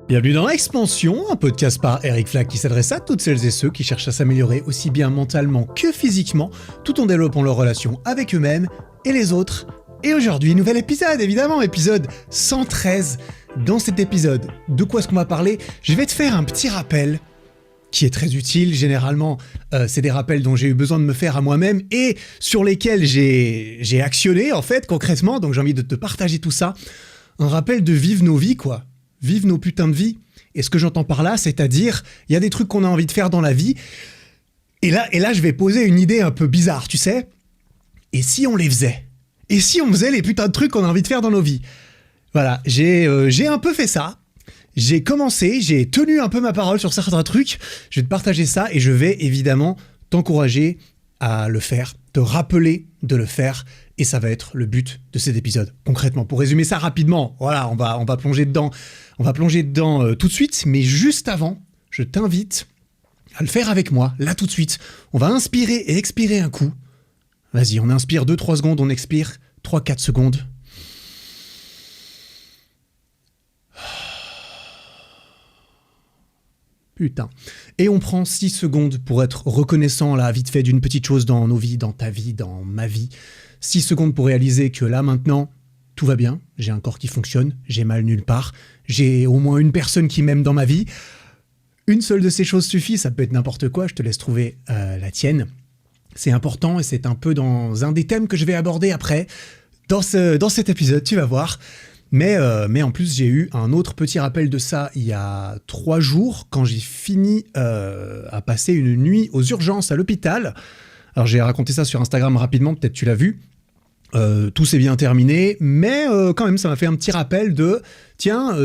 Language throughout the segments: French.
Bienvenue dans Expansion, un podcast par Eric Flack qui s'adresse à toutes celles et ceux qui cherchent à s'améliorer aussi bien mentalement que physiquement, tout en développant leurs relations avec eux-mêmes et les autres. Et aujourd'hui, nouvel épisode, évidemment, épisode 113. Dans cet épisode, de quoi est-ce qu'on va parler? Je vais te faire un petit rappel qui est très utile. Généralement, c'est des rappels dont j'ai eu besoin de me faire à moi-même et sur lesquels j'ai actionné, en fait, concrètement. Donc j'ai envie de te partager tout ça. Un rappel de vivre nos vies, quoi. Vivre nos putains de vies. Et ce que j'entends par là, c'est-à-dire, il y a des trucs qu'on a envie de faire dans la vie. Et là, je vais poser une idée un peu bizarre, tu sais. Et si on les faisait? Et si on faisait les putains de trucs qu'on a envie de faire dans nos vies? Voilà, j'ai un peu fait ça. J'ai commencé, j'ai tenu un peu ma parole sur certains trucs. Je vais te partager ça et je vais évidemment t'encourager à le faire, te rappeler de le faire. Et ça va être le but de cet épisode. Concrètement, pour résumer ça rapidement, voilà, on va plonger dedans. On va plonger dedans tout de suite. Mais juste avant, je t'invite à le faire avec moi, là tout de suite. On va inspirer et expirer un coup. Vas-y, on inspire 2-3 secondes, on expire 3-4 secondes. Putain. Et on prend 6 secondes pour être reconnaissant, là, vite fait, d'une petite chose dans nos vies, dans ta vie, dans ma vie. 6 secondes pour réaliser que là, maintenant, tout va bien. J'ai un corps qui fonctionne, j'ai mal nulle part. J'ai au moins une personne qui m'aime dans ma vie. Une seule de ces choses suffit, ça peut être n'importe quoi, je te laisse trouver la tienne. C'est important et c'est un peu dans un des thèmes que je vais aborder après, dans cet épisode, tu vas voir. Mais en plus, j'ai eu un autre petit rappel de ça il y a 3 jours, quand j'ai fini à passer une nuit aux urgences à l'hôpital. Alors j'ai raconté ça sur Instagram rapidement, peut-être tu l'as vu. Tout s'est bien terminé, mais quand même, ça m'a fait un petit rappel de, tiens,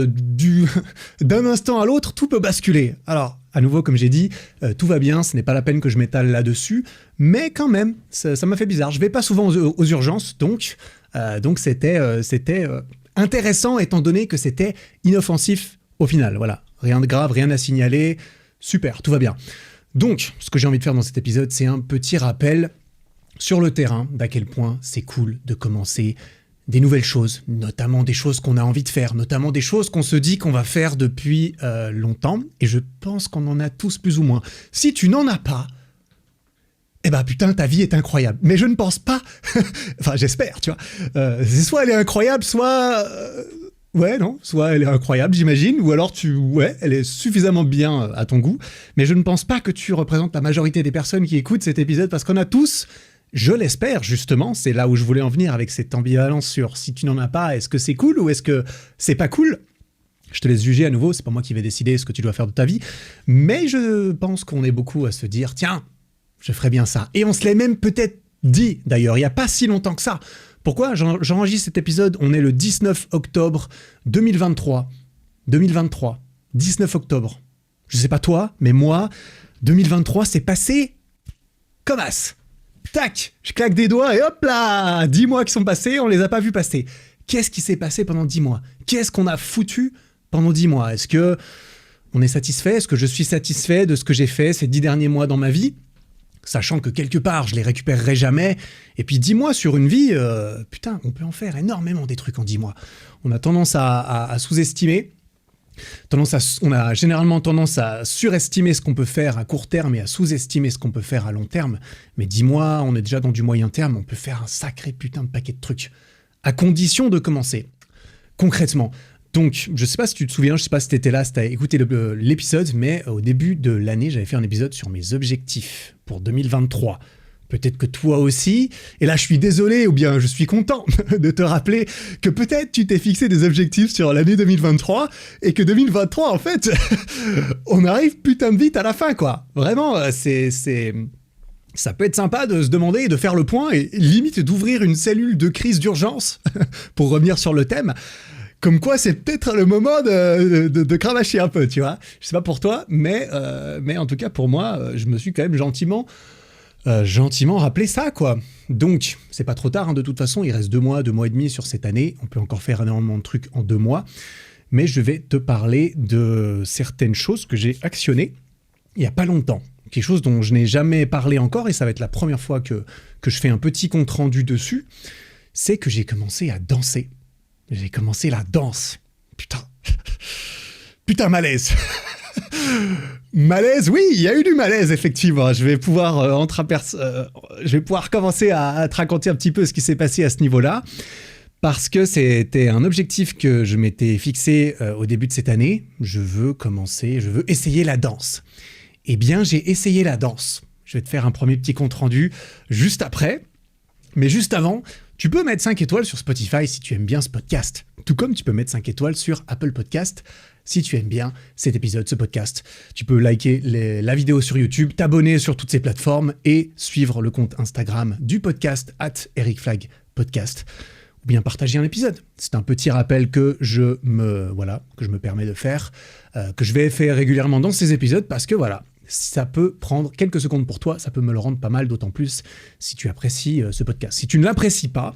d'un instant à l'autre, tout peut basculer. Alors, à nouveau, comme j'ai dit, tout va bien, ce n'est pas la peine que je m'étale là-dessus, mais quand même, ça m'a fait bizarre. Je vais pas souvent aux urgences, donc c'était intéressant, étant donné que c'était inoffensif au final. Voilà, rien de grave, rien à signaler, super, tout va bien. Donc, ce que j'ai envie de faire dans cet épisode, c'est un petit rappel sur le terrain d'à quel point c'est cool de commencer des nouvelles choses, notamment des choses qu'on a envie de faire, notamment des choses qu'on se dit qu'on va faire depuis longtemps, et je pense qu'on en a tous plus ou moins. Si tu n'en as pas, eh ben putain, ta vie est incroyable. Mais je ne pense pas, enfin j'espère, tu vois, soit elle est incroyable, soit... Ouais, non, soit elle est incroyable, j'imagine, ou alors elle est suffisamment bien à ton goût, mais je ne pense pas que tu représentes la majorité des personnes qui écoutent cet épisode, parce qu'on a tous, je l'espère justement, c'est là où je voulais en venir avec cette ambivalence sur si tu n'en as pas, est-ce que c'est cool ou est-ce que c'est pas cool? Je te laisse juger à nouveau, c'est pas moi qui vais décider ce que tu dois faire de ta vie, mais je pense qu'on est beaucoup à se dire, tiens, je ferais bien ça. Et on se l'est même peut-être dit, d'ailleurs, il n'y a pas si longtemps que ça. Pourquoi j'enregistre cet épisode? On est le 19 octobre 2023. 19 octobre. Je sais pas toi, mais moi, 2023, c'est passé comme as. Tac, je claque des doigts et hop là, 10 mois qui sont passés, on les a pas vus passer. Qu'est-ce qui s'est passé pendant 10 mois? Qu'est-ce qu'on a foutu pendant 10 mois? Est-ce que on est satisfait? Est-ce que je suis satisfait de ce que j'ai fait ces 10 derniers mois dans ma vie? Sachant que quelque part, je les récupérerai jamais. Et puis 10 mois sur une vie, putain, on peut en faire énormément des trucs en 10 mois. On a tendance à sous-estimer. On a généralement tendance à surestimer ce qu'on peut faire à court terme et à sous-estimer ce qu'on peut faire à long terme. Mais 10 mois, on est déjà dans du moyen terme, on peut faire un sacré putain de paquet de trucs. À condition de commencer. Concrètement. Donc, je sais pas si tu te souviens, je sais pas si t'étais là, si t'as écouté l'épisode, mais au début de l'année, j'avais fait un épisode sur mes objectifs pour 2023. Peut-être que toi aussi, et là je suis désolé ou bien je suis content de te rappeler que peut-être tu t'es fixé des objectifs sur l'année 2023 et que 2023, en fait, on arrive putain de vite à la fin, quoi. Vraiment, ça peut être sympa de se demander et de faire le point et limite d'ouvrir une cellule de crise d'urgence pour revenir sur le thème. Comme quoi, c'est peut-être le moment de cravacher un peu, tu vois. Je sais pas pour toi, mais en tout cas, pour moi, je me suis quand même gentiment rappelé ça, quoi. Donc, c'est pas trop tard, hein, de toute façon. Il reste 2 mois et demi sur cette année. On peut encore faire énormément de trucs en 2 mois. Mais je vais te parler de certaines choses que j'ai actionnées il y a pas longtemps. Quelque chose dont je n'ai jamais parlé encore, et ça va être la première fois que je fais un petit compte-rendu dessus. C'est que j'ai commencé à danser. J'ai commencé la danse. Putain, putain, malaise. Malaise, oui, il y a eu du malaise, effectivement. Je vais pouvoir commencer à te raconter un petit peu ce qui s'est passé à ce niveau-là. Parce que c'était un objectif que je m'étais fixé au début de cette année. Je veux essayer la danse. Eh bien, j'ai essayé la danse. Je vais te faire un premier petit compte-rendu juste après. Mais juste avant, tu peux mettre 5 étoiles sur Spotify si tu aimes bien ce podcast. Tout comme tu peux mettre 5 étoiles sur Apple Podcast si tu aimes bien cet épisode, ce podcast. Tu peux liker la vidéo sur YouTube, t'abonner sur toutes ces plateformes et suivre le compte Instagram du podcast @ericflagpodcast. Ou bien partager un épisode. C'est un petit rappel que je me permets de faire, que je vais faire régulièrement dans ces épisodes parce que voilà, ça peut prendre quelques secondes pour toi, ça peut me le rendre pas mal, d'autant plus si tu apprécies ce podcast. Si tu ne l'apprécies pas,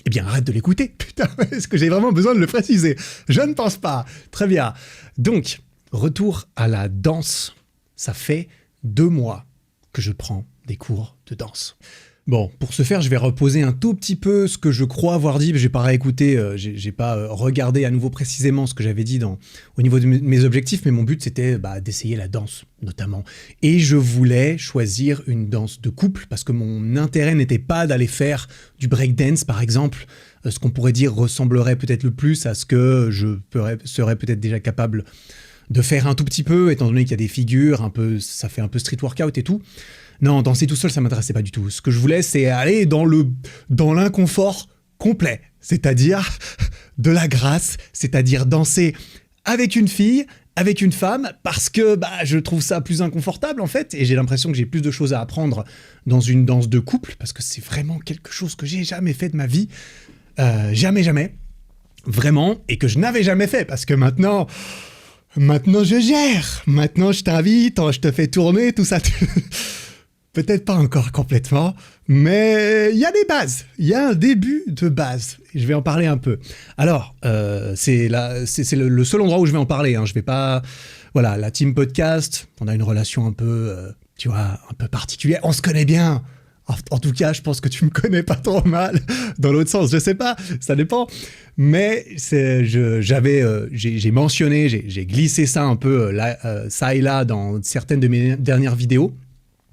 eh bien arrête de l'écouter. Putain, est-ce que j'ai vraiment besoin de le préciser? Je ne pense pas. Très bien. Donc, retour à la danse. Ça fait 2 mois que je prends des cours de danse. Bon, pour ce faire, je vais reposer un tout petit peu ce que je crois avoir dit. J'ai pas réécouté, j'ai pas regardé à nouveau précisément ce que j'avais dit au niveau de mes objectifs, mais mon but c'était d'essayer la danse notamment. Et je voulais choisir une danse de couple parce que mon intérêt n'était pas d'aller faire du breakdance par exemple. Ce qu'on pourrait dire ressemblerait peut-être le plus à ce que je serais peut-être déjà capable de faire un tout petit peu, étant donné qu'il y a des figures, ça fait un peu street workout et tout. Non, danser tout seul, ça m'intéressait pas du tout. Ce que je voulais, c'est aller dans l'inconfort complet, c'est-à-dire de la grâce, c'est-à-dire danser avec une fille, avec une femme, parce que je trouve ça plus inconfortable en fait, et j'ai l'impression que j'ai plus de choses à apprendre dans une danse de couple, parce que c'est vraiment quelque chose que j'ai jamais fait de ma vie, jamais, vraiment, et que je n'avais jamais fait, parce que maintenant je gère, maintenant je t'invite, je te fais tourner, tout ça. Peut-être pas encore complètement, mais il y a des bases, il y a un début de base. Je vais en parler un peu. Alors, c'est le seul endroit où je vais en parler. Je vais pas... Voilà, la team podcast, on a une relation un peu, un peu particulière. On se connaît bien. En tout cas, je pense que tu me connais pas trop mal. Dans l'autre sens, je sais pas, ça dépend. Mais j'ai mentionné, j'ai glissé ça un peu ça et là dans certaines de mes dernières vidéos.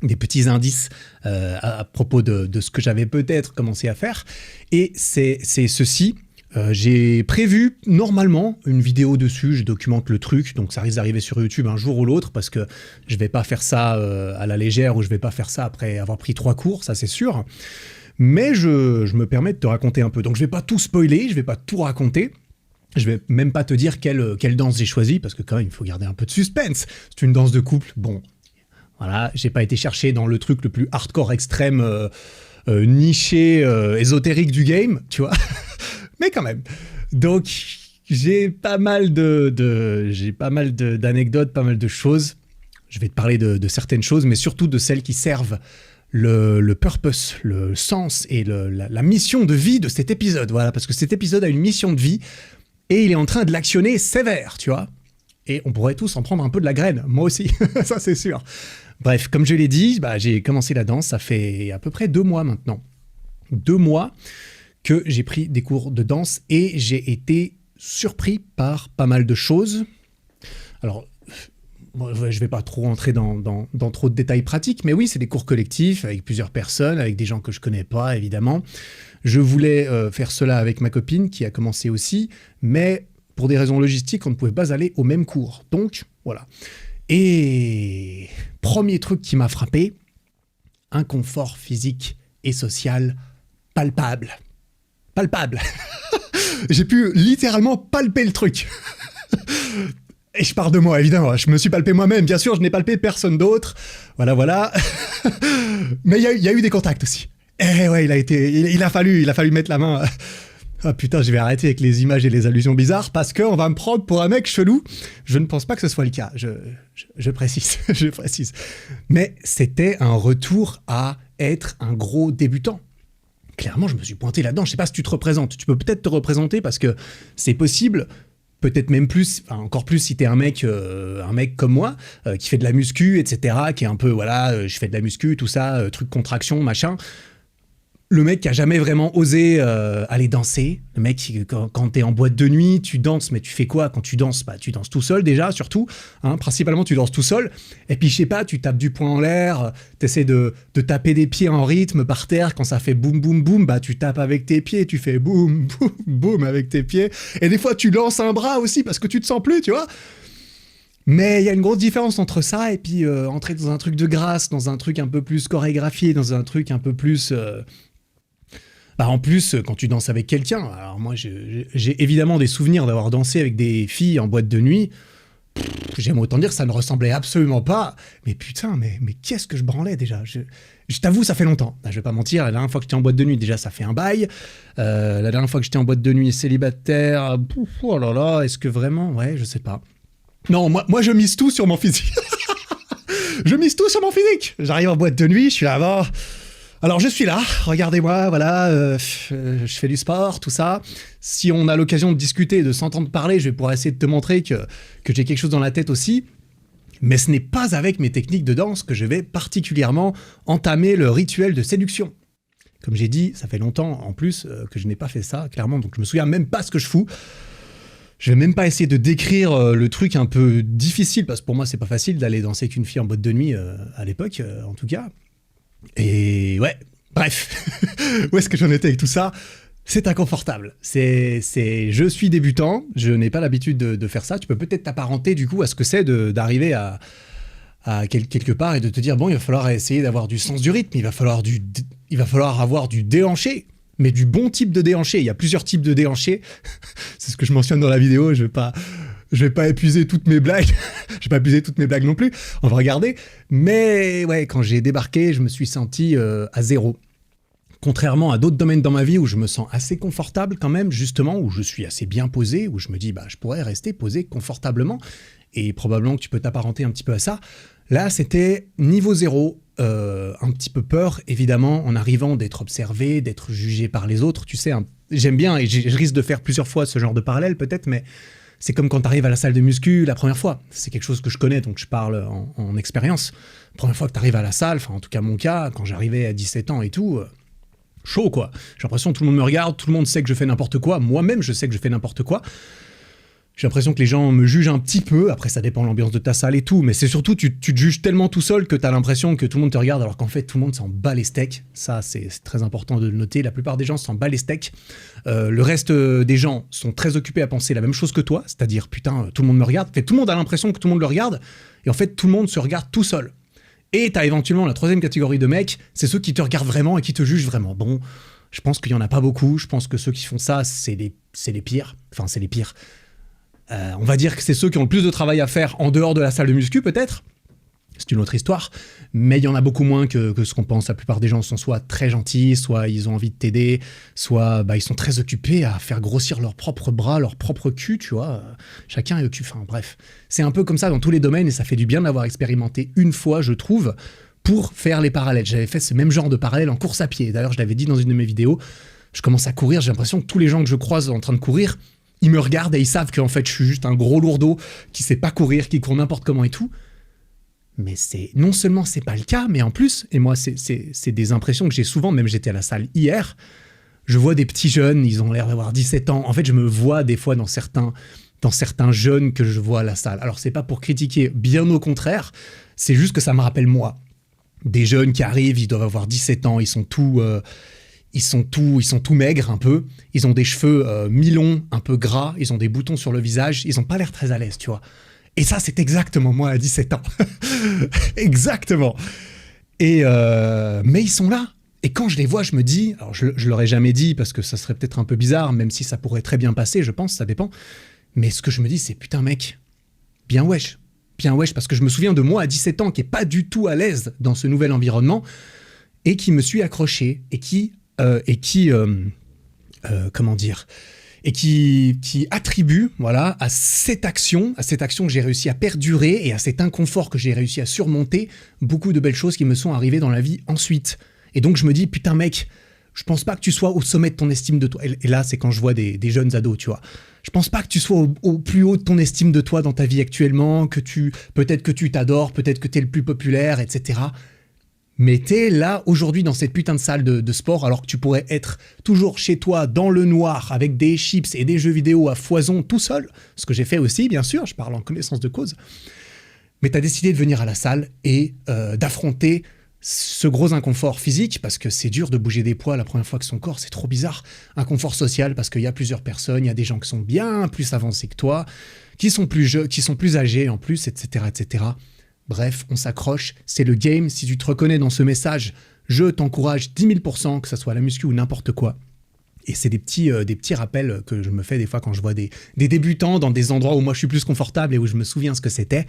Des petits indices à propos de ce que j'avais peut-être commencé à faire. Et c'est ceci. J'ai prévu normalement une vidéo dessus, je documente le truc, donc ça risque d'arriver sur YouTube un jour ou l'autre, parce que je vais pas faire ça à la légère, ou je vais pas faire ça après avoir pris 3 cours, ça c'est sûr. Mais je me permets de te raconter un peu. Donc je vais pas tout spoiler, je vais pas tout raconter. Je vais même pas te dire quelle danse j'ai choisi, parce que quand même, il faut garder un peu de suspense. C'est une danse de couple, bon... Voilà, j'ai pas été chercher dans le truc le plus hardcore extrême, niché, ésotérique du game, tu vois. Mais quand même. Donc, j'ai pas mal d'anecdotes, pas mal de choses. Je vais te parler de certaines choses, mais surtout de celles qui servent le purpose, le sens et la mission de vie de cet épisode. Voilà, parce que cet épisode a une mission de vie et il est en train de l'actionner sévère, tu vois. Et on pourrait tous en prendre un peu de la graine, moi aussi, ça c'est sûr. Bref, comme je l'ai dit, j'ai commencé la danse, ça fait à peu près 2 mois maintenant. 2 mois que j'ai pris des cours de danse et j'ai été surpris par pas mal de choses. Alors, je vais pas trop entrer dans trop de détails pratiques, mais oui, c'est des cours collectifs avec plusieurs personnes, avec des gens que je connais pas, évidemment. Je voulais faire cela avec ma copine qui a commencé aussi, mais pour des raisons logistiques, on ne pouvait pas aller au même cours. Donc, voilà. Et premier truc qui m'a frappé, inconfort physique et social palpable. Palpable. J'ai pu littéralement palper le truc. Et je pars de moi, évidemment. Je me suis palpé moi-même. Bien sûr, je n'ai palpé personne d'autre. Voilà. Mais il y a eu des contacts aussi. Et ouais, il a fallu mettre la main... Ah putain, je vais arrêter avec les images et les allusions bizarres parce qu'on va me prendre pour un mec chelou. Je ne pense pas que ce soit le cas, je précise, je précise. Mais c'était un retour à être un gros débutant. Clairement, je me suis pointé là-dedans. Je sais pas si tu te représentes. Tu peux peut-être te représenter parce que c'est possible, peut-être même plus, enfin encore plus si t'es un mec comme moi, qui fait de la muscu, etc., qui est un peu, voilà, je fais de la muscu, tout ça, truc contraction, machin. le mec qui a jamais vraiment osé aller danser, le mec quand t'es en boîte de nuit, tu danses, mais tu fais quoi quand tu danses? Bah tu danses tout seul déjà, surtout, hein, principalement tu danses tout seul, et puis je sais pas, tu tapes du poing en l'air, t'essaies de taper des pieds en rythme par terre, quand ça fait boum boum boum, bah tu tapes avec tes pieds, tu fais boum boum boum avec tes pieds, et des fois tu lances un bras aussi parce que tu te sens plus, tu vois. Mais il y a une grosse différence entre ça et puis entrer dans un truc de grâce, dans un truc un peu plus chorégraphié, dans un truc un peu plus... Bah en plus, quand tu danses avec quelqu'un, alors moi j'ai évidemment des souvenirs d'avoir dansé avec des filles en boîte de nuit. J'aime autant dire que ça ne ressemblait absolument pas. Mais putain, mais qu'est-ce que je branlais déjà. Je t'avoue, ça fait longtemps. Je vais pas mentir, la dernière fois que j'étais en boîte de nuit, déjà ça fait un bail. La dernière fois que j'étais en boîte de nuit célibataire, oh là là, est-ce que vraiment... Ouais, je sais pas. Non, moi je mise tout sur mon physique. Je mise tout sur mon physique. J'arrive en boîte de nuit, je suis là avant... Alors je suis là, regardez-moi, voilà, je fais du sport, tout ça. Si on a l'occasion de discuter, de s'entendre parler, je vais pouvoir essayer de te montrer que j'ai quelque chose dans la tête aussi. Mais ce n'est pas avec mes techniques de danse que je vais particulièrement entamer le rituel de séduction. Comme j'ai dit, ça fait longtemps en plus que je n'ai pas fait ça, clairement, donc je me souviens même pas ce que je fous. Je vais même pas essayer de décrire le truc un peu difficile, parce que pour moi c'est pas facile d'aller danser avec une fille en boîte de nuit à l'époque, en tout cas. Et ouais, bref, où est-ce que j'en étais avec tout ça? C'est inconfortable. Je suis débutant, je n'ai pas l'habitude de faire ça. Tu peux peut-être t'apparenter du coup à ce que c'est d'arriver à quelque part et de te dire bon, il va falloir essayer d'avoir du sens du rythme, il va falloir avoir du déhanché, mais du bon type de déhanché. Il y a plusieurs types de déhanché. C'est ce que je mentionne dans la vidéo. Je vais pas épuiser toutes mes blagues. Je vais pas épuiser toutes mes blagues non plus. On va regarder. Mais ouais, quand j'ai débarqué, je me suis senti à zéro. Contrairement à d'autres domaines dans ma vie où je me sens assez confortable quand même, justement, où je suis assez bien posé, où je me dis, bah, je pourrais rester posé confortablement. Et probablement que tu peux t'apparenter un petit peu à ça. Là, c'était niveau zéro. Un petit peu peur, évidemment, en arrivant d'être observé, d'être jugé par les autres. Tu sais, j'aime bien, et je risque de faire plusieurs fois ce genre de parallèle peut-être, mais... C'est comme quand tu arrives à la salle de muscu la première fois. C'est quelque chose que je connais, donc je parle en expérience. La première fois que tu arrives à la salle, enfin en tout cas mon cas, quand j'arrivais à 17 ans et tout, chaud quoi. J'ai l'impression que tout le monde me regarde, tout le monde sait que je fais n'importe quoi. Moi-même, je sais que je fais n'importe quoi. J'ai l'impression que les gens me jugent un petit peu. Après, ça dépend de l'ambiance de ta salle et tout. Mais c'est surtout, tu te juges tellement tout seul que tu as l'impression que tout le monde te regarde alors qu'en fait, tout le monde s'en bat les steaks. Ça, c'est très important de le noter. La plupart des gens s'en bat les steaks. Le reste des gens sont très occupés à penser la même chose que toi. C'est-à-dire, putain, tout le monde me regarde. En fait, tout le monde a l'impression que tout le monde le regarde. Et en fait, tout le monde se regarde tout seul. Et tu as éventuellement la troisième catégorie de mecs. C'est ceux qui te regardent vraiment et qui te jugent vraiment. Bon, je pense qu'il n'y en a pas beaucoup. Je pense que ceux qui font ça, c'est les pires. Enfin, c'est les pires. On va dire que c'est ceux qui ont le plus de travail à faire en dehors de la salle de muscu, peut-être. C'est une autre histoire. Mais il y en a beaucoup moins que ce qu'on pense. La plupart des gens sont soit très gentils, soit ils ont envie de t'aider, soit ils sont très occupés à faire grossir leurs propres bras, leur propre cul, tu vois. Chacun est occupé. Enfin, bref. C'est un peu comme ça dans tous les domaines et ça fait du bien d'avoir expérimenté une fois, je trouve, pour faire les parallèles. J'avais fait ce même genre de parallèle en course à pied. D'ailleurs, je l'avais dit dans une de mes vidéos. Je commence à courir, j'ai l'impression que tous les gens que je croise en train de courir, ils me regardent et ils savent qu'en fait je suis juste un gros lourdeau qui sait pas courir, qui court n'importe comment et tout. Mais non seulement c'est pas le cas, mais en plus, et moi c'est des impressions que j'ai souvent, même j'étais à la salle hier, je vois des petits jeunes, ils ont l'air d'avoir 17 ans. En fait, je me vois des fois dans certains jeunes que je vois à la salle. Alors c'est pas pour critiquer, bien au contraire, c'est juste que ça me rappelle moi. Des jeunes qui arrivent, ils doivent avoir 17 ans, ils sont tout maigres un peu, ils ont des cheveux mi-longs, un peu gras, ils ont des boutons sur le visage, ils ont pas l'air très à l'aise, tu vois. Et ça, c'est exactement moi à 17 ans. Exactement. Mais ils sont là. Et quand je les vois, je me dis, alors je leur ai jamais dit parce que ça serait peut-être un peu bizarre, même si ça pourrait très bien passer, je pense, ça dépend. Mais ce que je me dis, c'est putain mec, bien wesh, parce que je me souviens de moi à 17 ans qui est pas du tout à l'aise dans ce nouvel environnement et qui me suis accroché et qui attribue, voilà, à cette action que j'ai réussi à perdurer et à cet inconfort que j'ai réussi à surmonter, beaucoup de belles choses qui me sont arrivées dans la vie ensuite. Et donc je me dis, putain mec, je pense pas que tu sois au sommet de ton estime de toi. Et là, c'est quand je vois des jeunes ados, tu vois. Je pense pas que tu sois au plus haut de ton estime de toi dans ta vie actuellement, peut-être que tu t'adores, peut-être que t'es le plus populaire, etc. Mais t'es là aujourd'hui dans cette putain de salle de sport alors que tu pourrais être toujours chez toi dans le noir avec des chips et des jeux vidéo à foison tout seul, ce que j'ai fait aussi bien sûr, je parle en connaissance de cause. Mais t'as décidé de venir à la salle et d'affronter ce gros inconfort physique parce que c'est dur de bouger des poids la première fois que son corps, c'est trop bizarre. Inconfort social parce qu'il y a plusieurs personnes, il y a des gens qui sont bien plus avancés que toi, qui sont plus âgés en plus, etc., etc. Bref, on s'accroche, c'est le game. Si tu te reconnais dans ce message, je t'encourage 10 000%, que ce soit la muscu ou n'importe quoi. Et c'est des petits rappels que je me fais des fois quand je vois des débutants dans des endroits où moi je suis plus confortable et où je me souviens ce que c'était.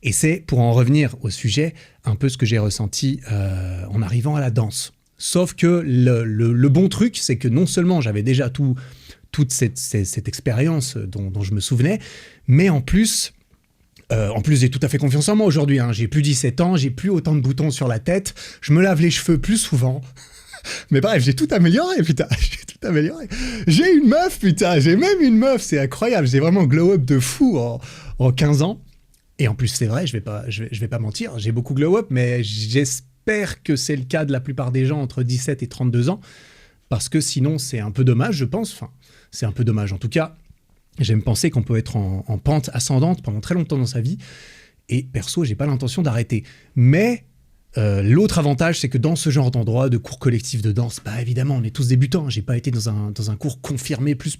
Et c'est, pour en revenir au sujet, un peu ce que j'ai ressenti en arrivant à la danse. Sauf que le bon truc, c'est que non seulement j'avais déjà toute cette expérience dont je me souvenais, mais en plus, j'ai tout à fait confiance en moi aujourd'hui. Hein. J'ai plus 17 ans, j'ai plus autant de boutons sur la tête, je me lave les cheveux plus souvent. Mais bref, j'ai tout amélioré, putain. J'ai une meuf, putain. J'ai même une meuf, c'est incroyable. J'ai vraiment glow up de fou en 15 ans. Et en plus, c'est vrai, je vais pas mentir, j'ai beaucoup glow up, mais j'espère que c'est le cas de la plupart des gens entre 17 et 32 ans. Parce que sinon, c'est un peu dommage, je pense. Enfin, c'est un peu dommage. En tout cas, j'aime penser qu'on peut être en pente ascendante pendant très longtemps dans sa vie. Et perso, j'ai pas l'intention d'arrêter. Mais l'autre avantage, c'est que dans ce genre d'endroit, de cours collectifs de danse, bah évidemment, on est tous débutants. J'ai pas été dans un cours confirmé plus.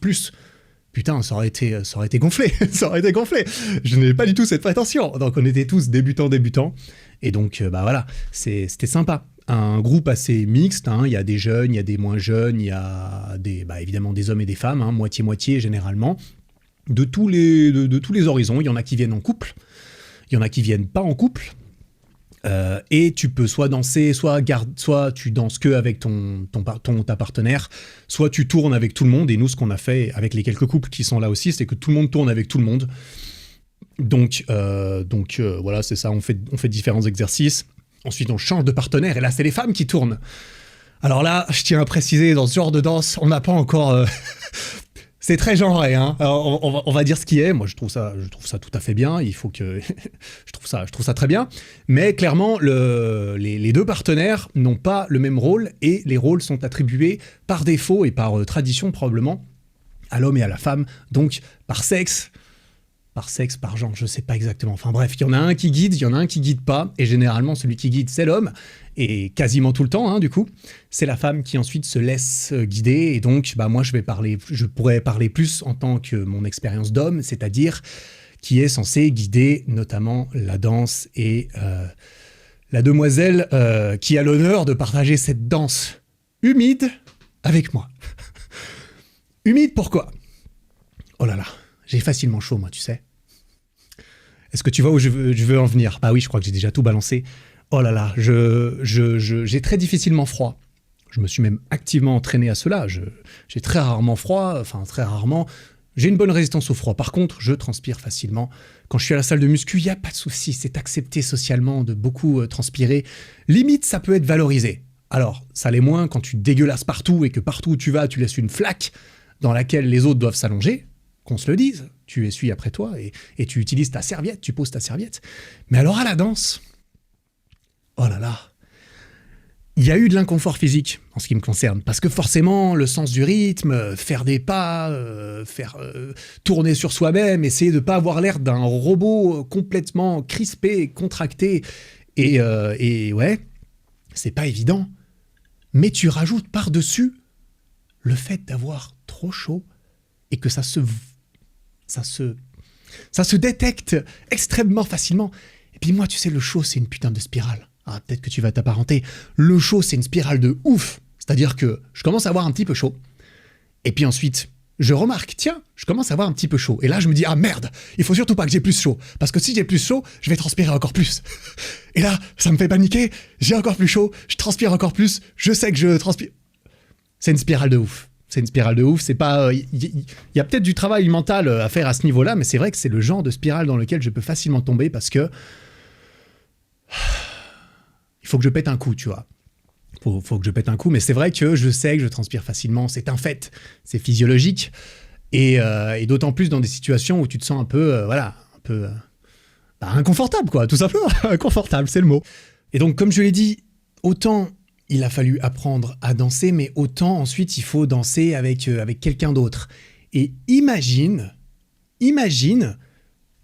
Putain, ça aurait été gonflé. Ça aurait été gonflé. Je n'ai pas du tout cette prétention. Donc, on était tous débutants. Et donc, bah voilà, c'était sympa. Un groupe assez mixte, hein. Il y a des jeunes, il y a des moins jeunes, il y a évidemment des hommes et des femmes, hein, moitié-moitié généralement. De tous les horizons, il y en a qui viennent en couple, il y en a qui viennent pas en couple. Et tu peux soit danser, soit tu danses que avec ta partenaire, soit tu tournes avec tout le monde. Et nous, ce qu'on a fait avec les quelques couples qui sont là aussi, c'est que tout le monde tourne avec tout le monde. Donc voilà, c'est ça. On fait différents exercices. Ensuite, on change de partenaire. Et là, c'est les femmes qui tournent. Alors là, je tiens à préciser, dans ce genre de danse, on n'a pas encore... C'est très genré, hein. Alors, on va dire ce qui est. Moi, je trouve ça tout à fait bien. Il faut que je trouve ça très bien. Mais clairement, les deux partenaires n'ont pas le même rôle et les rôles sont attribués par défaut et par tradition probablement à l'homme et à la femme. Donc par sexe, par genre, je sais pas exactement. Enfin bref, il y en a un qui guide, il y en a un qui guide pas. Et généralement, celui qui guide, c'est l'homme. Et quasiment tout le temps, hein, du coup, c'est la femme qui ensuite se laisse guider. Et donc, bah, moi, je pourrais parler plus en tant que mon expérience d'homme, c'est-à-dire qui est censé guider notamment la danse et la demoiselle qui a l'honneur de partager cette danse humide avec moi. Humide, pourquoi ? Oh là là, j'ai facilement chaud, moi, tu sais. Est-ce que tu vois où je veux en venir ? Bah oui, je crois que j'ai déjà tout balancé. Oh là là, j'ai très difficilement froid. Je me suis même activement entraîné à cela. J'ai très rarement froid, enfin très rarement. J'ai une bonne résistance au froid. Par contre, je transpire facilement. Quand je suis à la salle de muscu, il n'y a pas de souci. C'est accepté socialement de beaucoup transpirer. Limite, ça peut être valorisé. Alors, ça l'est moins quand tu dégueulasses partout et que partout où tu vas, tu laisses une flaque dans laquelle les autres doivent s'allonger. Qu'on se le dise. Tu essuies après toi et tu utilises ta serviette, tu poses ta serviette. Mais alors à la danse... Oh là là, il y a eu de l'inconfort physique en ce qui me concerne, parce que forcément, le sens du rythme, faire des pas, tourner sur soi-même, essayer de ne pas avoir l'air d'un robot complètement crispé, contracté, et ouais, c'est pas évident. Mais tu rajoutes par-dessus le fait d'avoir trop chaud et que ça se détecte extrêmement facilement. Et puis moi, tu sais, le chaud, c'est une putain de spirale. Ah, peut-être que tu vas t'apparenter. Le chaud, c'est une spirale de ouf. C'est-à-dire que je commence à avoir un petit peu chaud. Et puis ensuite, je remarque, tiens, je commence à avoir un petit peu chaud. Et là, je me dis, ah merde, il faut surtout pas que j'ai plus chaud. Parce que si j'ai plus chaud, je vais transpirer encore plus. Et là, ça me fait paniquer. J'ai encore plus chaud, je transpire encore plus. Je sais que je transpire. C'est une spirale de ouf. C'est pas... Il y a peut-être du travail mental à faire à ce niveau-là, mais c'est vrai que c'est le genre de spirale dans lequel je peux facilement tomber parce que... Il faut que je pète un coup, tu vois. Faut que je pète un coup, mais c'est vrai que je sais que je transpire facilement, c'est un fait, c'est physiologique, et d'autant plus dans des situations où tu te sens un peu inconfortable, quoi, tout simplement. Inconfortable, c'est le mot. Et donc, comme je l'ai dit, autant il a fallu apprendre à danser, mais autant ensuite il faut danser avec quelqu'un d'autre. Et imagine,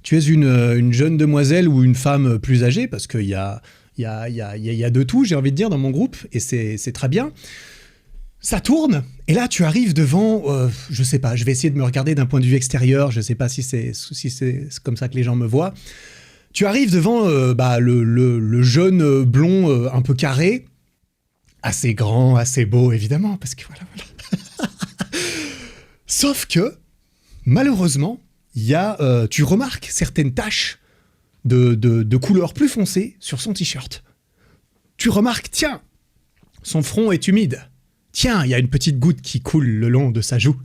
tu es une jeune demoiselle ou une femme plus âgée, parce qu'il y a de tout, j'ai envie de dire, dans mon groupe, et c'est très bien. Ça tourne, et là tu arrives devant, je sais pas, je vais essayer de me regarder d'un point de vue extérieur, je sais pas si c'est comme ça que les gens me voient. Tu arrives devant le jeune blond un peu carré, assez grand, assez beau évidemment, parce que voilà. Sauf que, malheureusement, tu remarques certaines taches de couleur plus foncée sur son t-shirt. Tu remarques, tiens, son front est humide. Tiens, il y a une petite goutte qui coule le long de sa joue.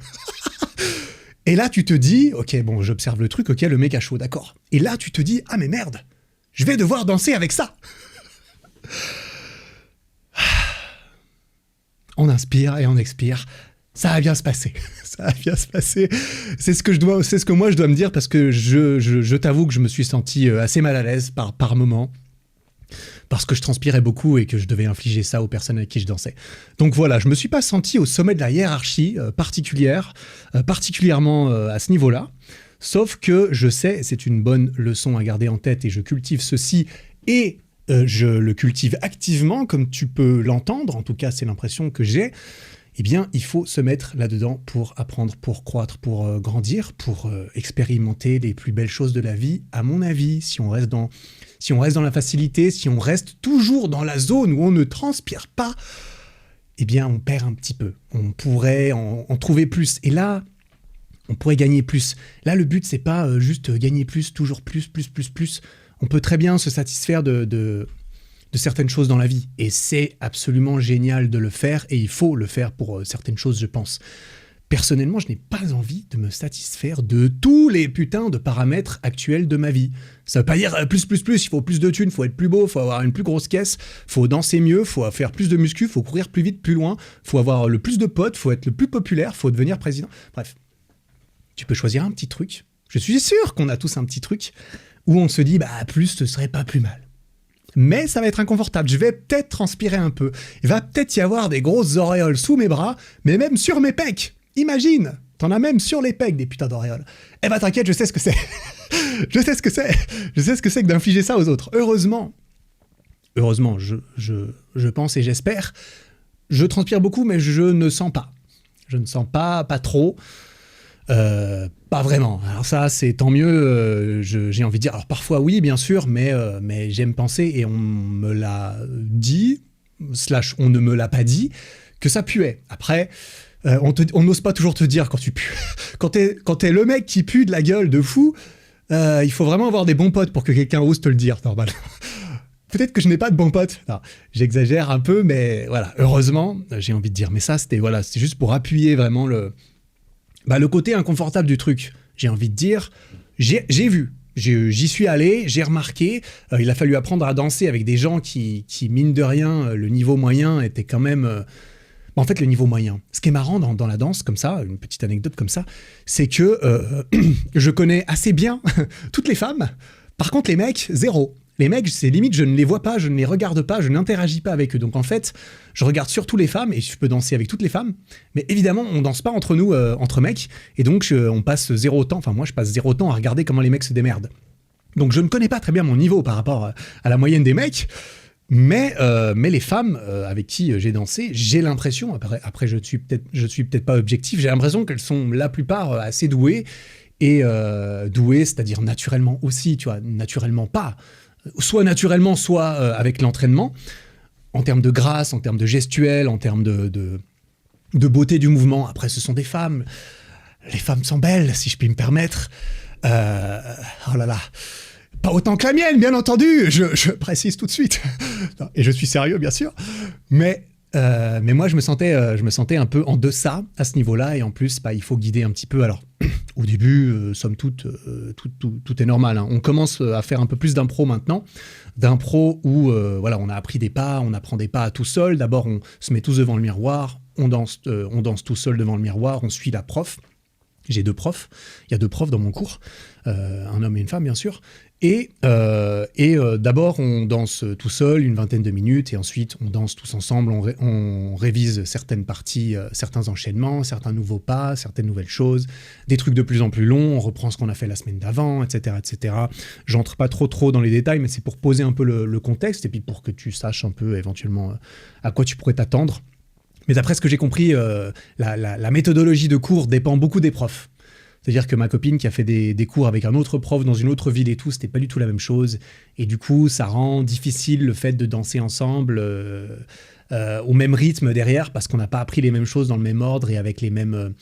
Et là, tu te dis, ok, bon, j'observe le truc, ok, le mec a chaud, d'accord. Et là, tu te dis, ah mais merde, je vais devoir danser avec ça. On inspire et on expire. Ça va bien se passer. Ça va bien se passer. C'est ce que moi je dois me dire, parce que je t'avoue que je me suis senti assez mal à l'aise par moment, parce que je transpirais beaucoup et que je devais infliger ça aux personnes avec qui je dansais. Donc voilà, je me suis pas senti au sommet de la hiérarchie particulièrement à ce niveau-là. Sauf que je sais, c'est une bonne leçon à garder en tête, et je cultive ceci, et je le cultive activement, comme tu peux l'entendre, en tout cas c'est l'impression que j'ai. Eh bien, il faut se mettre là-dedans pour apprendre, pour croître, pour grandir, pour expérimenter les plus belles choses de la vie, à mon avis. Si on reste dans la facilité, si on reste toujours dans la zone où on ne transpire pas, eh bien, on perd un petit peu. On pourrait en trouver plus. Et là, on pourrait gagner plus. Là, le but, c'est pas juste gagner plus, toujours plus. On peut très bien se satisfaire de certaines choses dans la vie. Et c'est absolument génial de le faire, et il faut le faire pour certaines choses, je pense. Personnellement, je n'ai pas envie de me satisfaire de tous les putains de paramètres actuels de ma vie. Ça veut pas dire plus, il faut plus de thunes, il faut être plus beau, il faut avoir une plus grosse caisse, il faut danser mieux, il faut faire plus de muscu, il faut courir plus vite, plus loin, il faut avoir le plus de potes, il faut être le plus populaire, il faut devenir président. Bref, tu peux choisir un petit truc. Je suis sûr qu'on a tous un petit truc où on se dit, plus, ce serait pas plus mal. Mais ça va être inconfortable, je vais peut-être transpirer un peu. Il va peut-être y avoir des grosses auréoles sous mes bras, mais même sur mes pecs. Imagine, t'en as même sur les pecs des putains d'auréoles. Eh ben t'inquiète, je sais ce que c'est. Je sais ce que c'est que d'infliger ça aux autres. Heureusement, je pense et j'espère. Je transpire beaucoup, mais je ne sens pas. Je ne sens pas trop. Pas vraiment. Alors ça, c'est tant mieux, j'ai envie de dire. Alors parfois oui, bien sûr, mais j'aime penser, et on me l'a dit, / on ne me l'a pas dit, que ça puait. Après, on n'ose pas toujours te dire quand tu pues. Quand t'es le mec qui pue de la gueule de fou, il faut vraiment avoir des bons potes pour que quelqu'un ose te le dire, normalement. Peut-être que je n'ai pas de bons potes. Non, j'exagère un peu, mais voilà, heureusement, j'ai envie de dire. Mais ça, c'était juste pour appuyer vraiment le côté inconfortable du truc. J'ai envie de dire, j'ai vu, j'y suis allé, j'ai remarqué, il a fallu apprendre à danser avec des gens qui mine de rien, le niveau moyen était quand même... en fait, le niveau moyen. Ce qui est marrant dans la danse, comme ça, une petite anecdote comme ça, c'est que je connais assez bien toutes les femmes. Par contre, les mecs, zéro. Les mecs, c'est limite, je ne les vois pas, je ne les regarde pas, je n'interagis pas avec eux. Donc en fait, je regarde surtout les femmes, et je peux danser avec toutes les femmes. Mais évidemment, on danse pas entre nous, entre mecs. Et donc, on passe zéro temps, enfin moi, je passe zéro temps à regarder comment les mecs se démerdent. Donc je ne connais pas très bien mon niveau par rapport à la moyenne des mecs. Mais les femmes avec qui j'ai dansé, j'ai l'impression, après je suis peut-être pas objectif, j'ai l'impression qu'elles sont la plupart assez douées, et douées, c'est-à-dire naturellement aussi, tu vois, naturellement pas, soit naturellement, soit avec l'entraînement, en termes de grâce, en termes de gestuelle, en termes de beauté du mouvement. Après, ce sont des femmes, les femmes sont belles, si je puis me permettre. Oh là là. Pas autant que la mienne, bien entendu, je précise tout de suite. Non, et je suis sérieux, bien sûr. Mais moi, je me sentais un peu en deçà à ce niveau-là. Et en plus, il faut guider un petit peu. Alors, au début, somme toute, tout est normal. Hein. On commence à faire un peu plus d'impro maintenant. D'impro où on a appris des pas, on apprend des pas tout seul. D'abord, on se met tous devant le miroir. On danse tout seul devant le miroir. On suit la prof. J'ai 2 profs. Il y a 2 profs dans mon cours, un homme et une femme, bien sûr. Et d'abord, on danse tout seul une vingtaine de minutes, et ensuite, on danse tous ensemble, on révise certaines parties, certains enchaînements, certains nouveaux pas, certaines nouvelles choses, des trucs de plus en plus longs, on reprend ce qu'on a fait la semaine d'avant, etc., etc. J'entre pas trop dans les détails, mais c'est pour poser un peu le contexte, et puis pour que tu saches un peu, éventuellement, à quoi tu pourrais t'attendre. Mais d'après ce que j'ai compris, la méthodologie de cours dépend beaucoup des profs. C'est-à-dire que ma copine qui a fait des cours avec un autre prof dans une autre ville et tout, c'était pas du tout la même chose. Et du coup, ça rend difficile le fait de danser ensemble au même rythme derrière, parce qu'on n'a pas appris les mêmes choses dans le même ordre et avec les mêmes...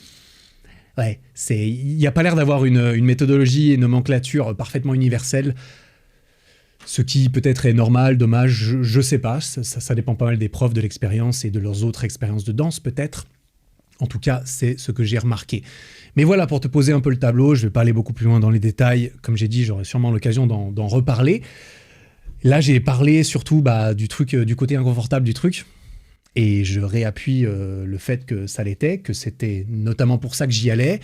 Ouais, il n'y a pas l'air d'avoir une méthodologie et une nomenclature parfaitement universelle. Ce qui peut-être est normal, dommage, je sais pas. Ça dépend pas mal des profs, de l'expérience et de leurs autres expériences de danse peut-être. En tout cas, c'est ce que j'ai remarqué. Mais voilà, pour te poser un peu le tableau, je vais pas aller beaucoup plus loin dans les détails. Comme j'ai dit, j'aurai sûrement l'occasion d'en reparler. Là, j'ai parlé surtout du truc, du côté inconfortable du truc. Et je réappuie le fait que ça l'était, que c'était notamment pour ça que j'y allais.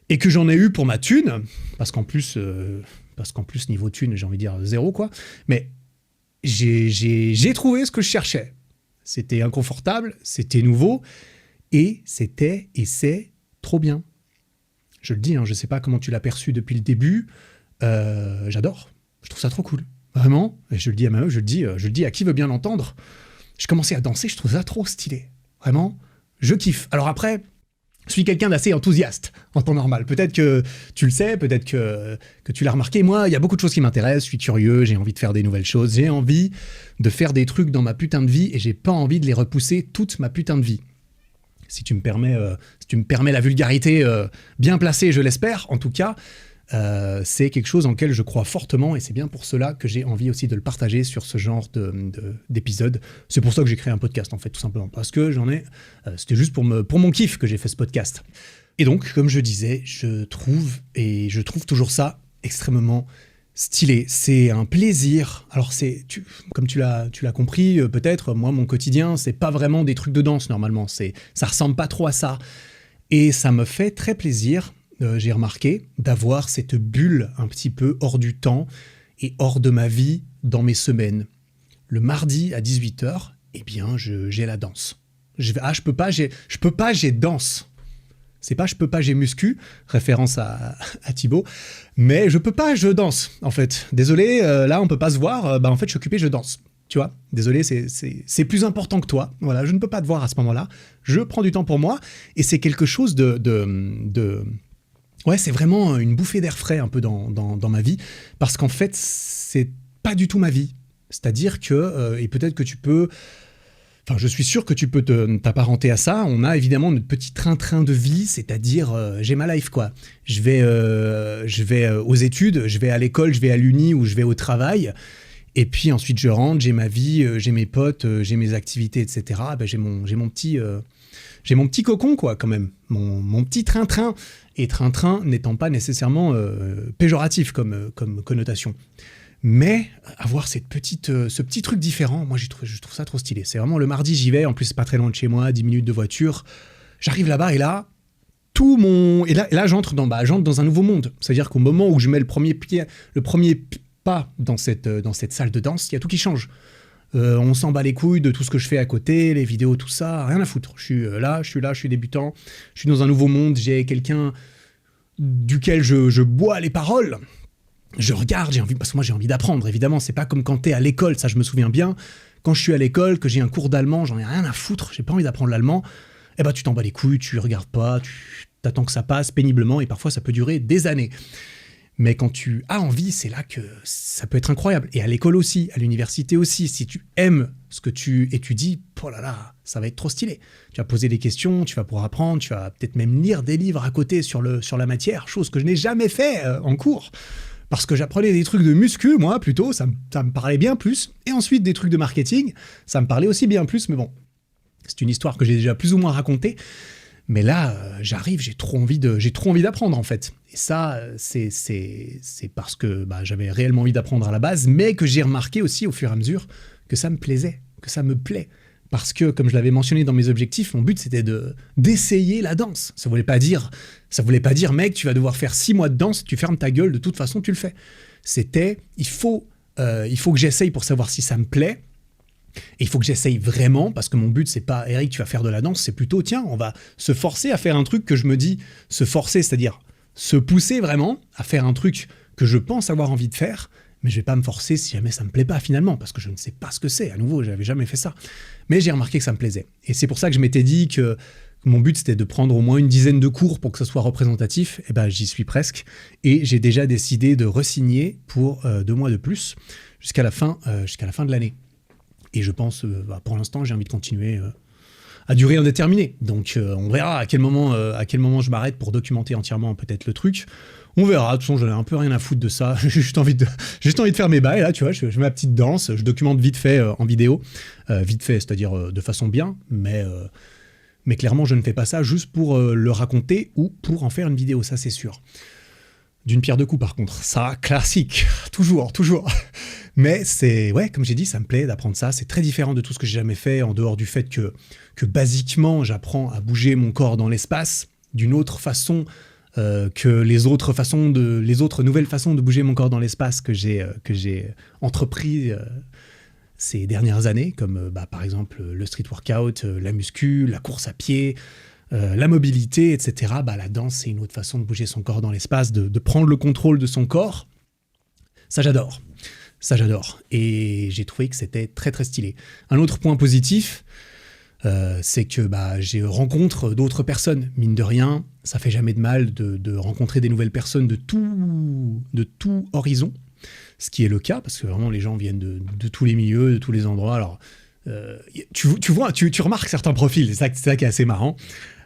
Et que j'en ai eu pour ma thune. Parce qu'en plus, niveau thune, j'ai envie de dire 0, quoi. Mais j'ai trouvé ce que je cherchais. C'était inconfortable, c'était nouveau. Et c'était et c'est trop bien. Je le dis, hein, je ne sais pas comment tu l'as perçu depuis le début. J'adore. Je trouve ça trop cool. Vraiment. Et je le dis à ma meuf, je le dis à qui veut bien l'entendre. Je commençais à danser, je trouve ça trop stylé. Vraiment, je kiffe. Alors après, je suis quelqu'un d'assez enthousiaste en temps normal. Peut-être que tu le sais, peut-être que tu l'as remarqué. Moi, il y a beaucoup de choses qui m'intéressent. Je suis curieux, j'ai envie de faire des nouvelles choses. J'ai envie de faire des trucs dans ma putain de vie et j'ai pas envie de les repousser toute ma putain de vie. Si tu me permets la vulgarité bien placée, je l'espère, en tout cas, c'est quelque chose en lequel je crois fortement et c'est bien pour cela que j'ai envie aussi de le partager sur ce genre d'épisode. C'est pour ça que j'ai créé un podcast, en fait, tout simplement, parce que c'était juste pour mon kiff que j'ai fait ce podcast. Et donc, comme je disais, je trouve toujours ça extrêmement stylé. C'est un plaisir. Alors comme tu l'as compris, peut-être, moi, mon quotidien, c'est pas vraiment des trucs de danse, normalement. Ça ressemble pas trop à ça. Et ça me fait très plaisir, j'ai remarqué, d'avoir cette bulle un petit peu hors du temps et hors de ma vie dans mes semaines. Le mardi à 18h, eh bien, j'ai la danse. Je peux pas, j'ai danse. C'est pas je peux pas, j'ai muscu, référence à Thibaut, mais je peux pas, je danse, en fait. Désolé, là, on peut pas se voir, en fait, je suis occupé, je danse. Tu vois, désolé, c'est plus important que toi. Voilà, je ne peux pas te voir à ce moment-là. Je prends du temps pour moi, et c'est quelque chose Ouais, c'est vraiment une bouffée d'air frais un peu dans ma vie, parce qu'en fait, c'est pas du tout ma vie. C'est-à-dire que, et peut-être que tu peux... Enfin, je suis sûr que tu peux t'apparenter à ça. On a évidemment notre petit train-train de vie, c'est-à-dire j'ai ma life, quoi. Je vais aux études, je vais à l'école, je vais à l'uni ou je vais au travail. Et puis ensuite, je rentre, j'ai ma vie, j'ai mes potes, j'ai mes activités, etc. J'ai mon petit cocon, quoi, quand même. Mon petit train-train. Et train-train n'étant pas nécessairement péjoratif comme connotation. Mais avoir ce petit truc différent, moi je trouve ça trop stylé. C'est vraiment le mardi, j'y vais, en plus c'est pas très loin de chez moi, 10 minutes de voiture. J'arrive là-bas et là, Et là j'entre dans un nouveau monde. C'est-à-dire qu'au moment où je mets le premier pas dans cette salle de danse, il y a tout qui change. On s'en bat les couilles de tout ce que je fais à côté, les vidéos, tout ça, rien à foutre. Je suis débutant, je suis dans un nouveau monde, j'ai quelqu'un duquel je bois les paroles. Je regarde, parce que moi j'ai envie d'apprendre, évidemment, c'est pas comme quand t'es à l'école, ça je me souviens bien, quand je suis à l'école, que j'ai un cours d'allemand, j'en ai rien à foutre, j'ai pas envie d'apprendre l'allemand, tu t'en bats les couilles, tu regardes pas, tu t'attends que ça passe péniblement, et parfois ça peut durer des années. Mais quand tu as envie, c'est là que ça peut être incroyable. Et à l'école aussi, à l'université aussi, si tu aimes ce que tu étudies, oh là là, ça va être trop stylé. Tu vas poser des questions, tu vas pouvoir apprendre, tu vas peut-être même lire des livres à côté sur la matière, chose que je n'ai jamais fait en cours. Parce que j'apprenais des trucs de muscu, moi, plutôt, ça me parlait bien plus. Et ensuite, des trucs de marketing, ça me parlait aussi bien plus. Mais bon, c'est une histoire que j'ai déjà plus ou moins racontée. Mais là, j'arrive, j'ai trop envie d'apprendre, en fait. Et ça, c'est parce que j'avais réellement envie d'apprendre à la base, mais que j'ai remarqué aussi au fur et à mesure que ça me plaisait, que ça me plaît. parce que, comme je l'avais mentionné dans mes objectifs, mon but c'était d'essayer la danse. Ça voulait pas dire, mec, tu vas devoir faire 6 mois de danse, tu fermes ta gueule, de toute façon tu le fais. C'était, il faut que j'essaye pour savoir si ça me plaît. Et il faut que j'essaye vraiment, parce que mon but, c'est pas, Eric, tu vas faire de la danse, c'est plutôt, tiens, on va se forcer à faire un truc que je me dis, se forcer, c'est-à-dire se pousser vraiment à faire un truc que je pense avoir envie de faire, mais je vais pas me forcer si jamais ça me plaît pas finalement, parce que je ne sais pas ce que c'est. À nouveau, j'avais jamais fait ça. Mais j'ai remarqué que ça me plaisait. Et c'est pour ça que je m'étais dit que mon but, c'était de prendre au moins une dizaine de cours pour que ce soit représentatif. Et ben, j'y suis presque. Et j'ai déjà décidé de re-signer pour 2 mois de plus, jusqu'à la fin de l'année. Et je pense, pour l'instant, j'ai envie de continuer à durée indéterminée. Donc, on verra à quel moment je m'arrête pour documenter entièrement peut-être le truc. On verra. De toute façon, j'en ai un peu rien à foutre de ça. J'ai juste envie de faire mes bails, là, tu vois. Je fais ma petite danse. Je documente vite fait en vidéo. Vite fait, c'est-à-dire de façon bien. Mais clairement, je ne fais pas ça juste pour le raconter ou pour en faire une vidéo. Ça, c'est sûr. D'une pierre deux coups, par contre. Ça, classique. Toujours. Mais c'est, ouais, comme j'ai dit, ça me plaît d'apprendre ça. C'est très différent de tout ce que j'ai jamais fait, en dehors du fait que basiquement, j'apprends à bouger mon corps dans l'espace d'une autre façon que les autres nouvelles façons de bouger mon corps dans l'espace que j'ai entrepris ces dernières années, comme par exemple le street workout, la muscu, la course à pied, la mobilité, etc. La danse, c'est une autre façon de bouger son corps dans l'espace, de prendre le contrôle de son corps. Ça, j'adore. Et j'ai trouvé que c'était très, très stylé. Un autre point positif, c'est que je rencontre d'autres personnes. Mine de rien, ça fait jamais de mal de rencontrer des nouvelles personnes de tout horizon. Ce qui est le cas, parce que vraiment, les gens viennent de tous les milieux, de tous les endroits. Alors, tu remarques certains profils, c'est ça qui est assez marrant.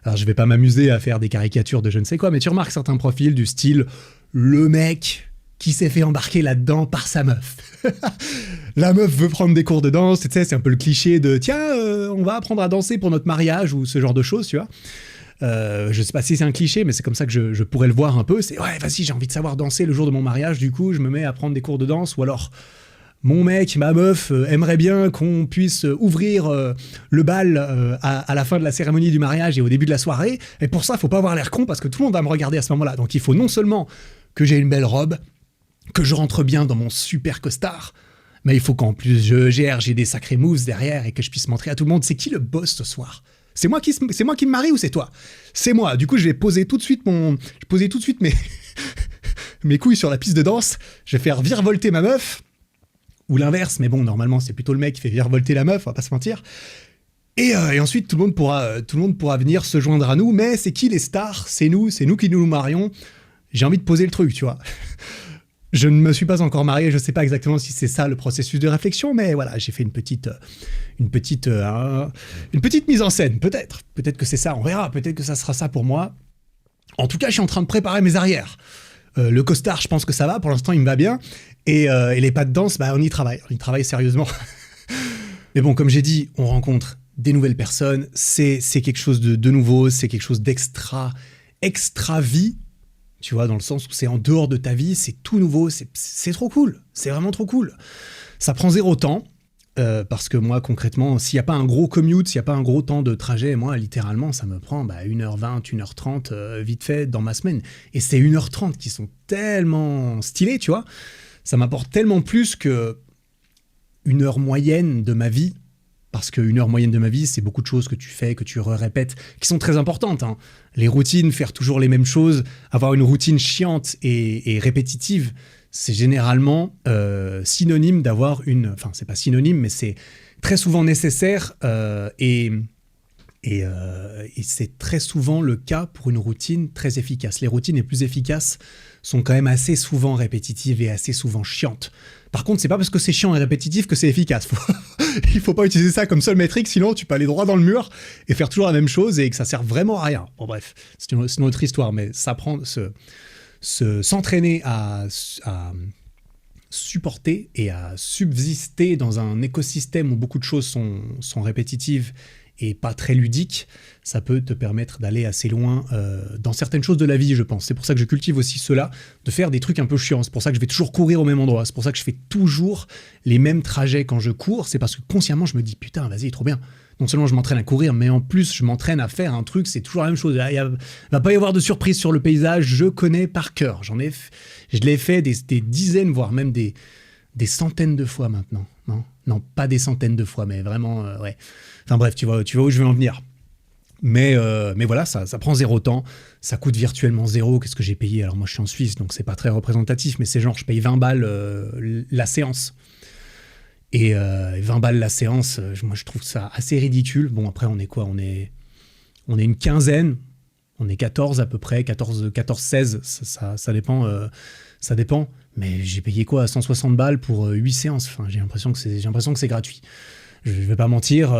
Alors, je vais pas m'amuser à faire des caricatures de je ne sais quoi, mais tu remarques certains profils du style le mec qui s'est fait embarquer là-dedans par sa meuf. La meuf veut prendre des cours de danse, tu sais, c'est un peu le cliché de tiens, on va apprendre à danser pour notre mariage ou ce genre de choses, tu vois. Je sais pas si c'est un cliché, mais c'est comme ça que je pourrais le voir un peu. C'est ouais, vas-y, j'ai envie de savoir danser le jour de mon mariage, du coup, je me mets à prendre des cours de danse, ou alors mon mec, ma meuf aimerait bien qu'on puisse ouvrir le bal à la fin de la cérémonie du mariage et au début de la soirée. Et pour ça, faut pas avoir l'air con parce que tout le monde va me regarder à ce moment-là. Donc il faut non seulement que j'ai une belle robe, que je rentre bien dans mon super costard, mais il faut qu'en plus j'ai des sacrés moves derrière et que je puisse montrer à tout le monde c'est qui le boss ce soir. C'est moi qui me marie ou c'est toi? C'est moi. Du coup, je vais poser tout de suite mes couilles sur la piste de danse. Je vais faire virevolter ma meuf. Ou l'inverse, mais bon, normalement, c'est plutôt le mec qui fait virevolter la meuf, on va pas se mentir. Et ensuite, tout le monde pourra venir se joindre à nous, mais c'est qui les stars? C'est nous qui nous marions. J'ai envie de poser le truc, tu vois. Je ne me suis pas encore marié, je sais pas exactement si c'est ça le processus de réflexion, mais voilà, j'ai fait une petite mise en scène, peut-être que c'est ça, on verra, peut-être que ça sera ça pour moi. En tout cas, je suis en train de préparer mes arrières. Le costard, je pense que ça va, pour l'instant il me va bien, et les pas de danse, on y travaille sérieusement. Mais bon, comme j'ai dit, on rencontre des nouvelles personnes, c'est quelque chose de nouveau, c'est quelque chose d'extra vie, tu vois, dans le sens où c'est en dehors de ta vie, c'est tout nouveau, c'est trop cool, c'est vraiment trop cool. Ça prend 0 temps, parce que moi, concrètement, s'il n'y a pas un gros commute, s'il n'y a pas un gros temps de trajet, moi, littéralement, ça me prend 1h20, 1h30, vite fait, dans ma semaine. Et c'est 1h30 qui sont tellement stylés, tu vois. Ça m'apporte tellement plus que 1 heure moyenne de ma vie, parce que 1 heure moyenne de ma vie, c'est beaucoup de choses que tu fais, que tu répètes, qui sont très importantes, hein. Les routines, faire toujours les mêmes choses, avoir une routine chiante et répétitive, c'est généralement synonyme d'avoir une... Enfin, c'est pas synonyme, mais c'est très souvent nécessaire et c'est très souvent le cas pour une routine très efficace. Les routines les plus efficaces sont quand même assez souvent répétitives et assez souvent chiantes. Par contre, c'est pas parce que c'est chiant et répétitif que c'est efficace. Il faut pas utiliser ça comme seule métrique, sinon tu peux aller droit dans le mur et faire toujours la même chose et que ça sert vraiment à rien. Bon bref, c'est une autre histoire, mais ça prend s'entraîner à supporter et à subsister dans un écosystème où beaucoup de choses sont répétitives et pas très ludiques, ça peut te permettre d'aller assez loin dans certaines choses de la vie, je pense. C'est pour ça que je cultive aussi cela, de faire des trucs un peu chiants. C'est pour ça que je vais toujours courir au même endroit. C'est pour ça que je fais toujours les mêmes trajets quand je cours. C'est parce que consciemment, je me dis, putain, vas-y, trop bien. non seulement je m'entraîne à courir, mais en plus je m'entraîne à faire un truc, c'est toujours la même chose. Va pas y avoir de surprise sur le paysage, je connais par cœur. Je l'ai fait des dizaines, voire même des centaines de fois maintenant. Non, pas des centaines de fois, mais vraiment, ouais. Enfin bref, tu vois où je veux en venir. Mais voilà, ça prend 0 temps, ça coûte virtuellement 0. Qu'est-ce que j'ai payé? Alors moi je suis en Suisse, donc c'est pas très représentatif, mais c'est genre je paye 20 balles la séance. Et 20 balles la séance, moi je trouve ça assez ridicule. Bon après on est quoi? On est une quinzaine, on est 14 à peu près, 14, 16, ça dépend. Ça dépend, mais j'ai payé quoi? 160 balles pour 8 séances. Enfin, j'ai l'impression que c'est gratuit. Je vais pas mentir,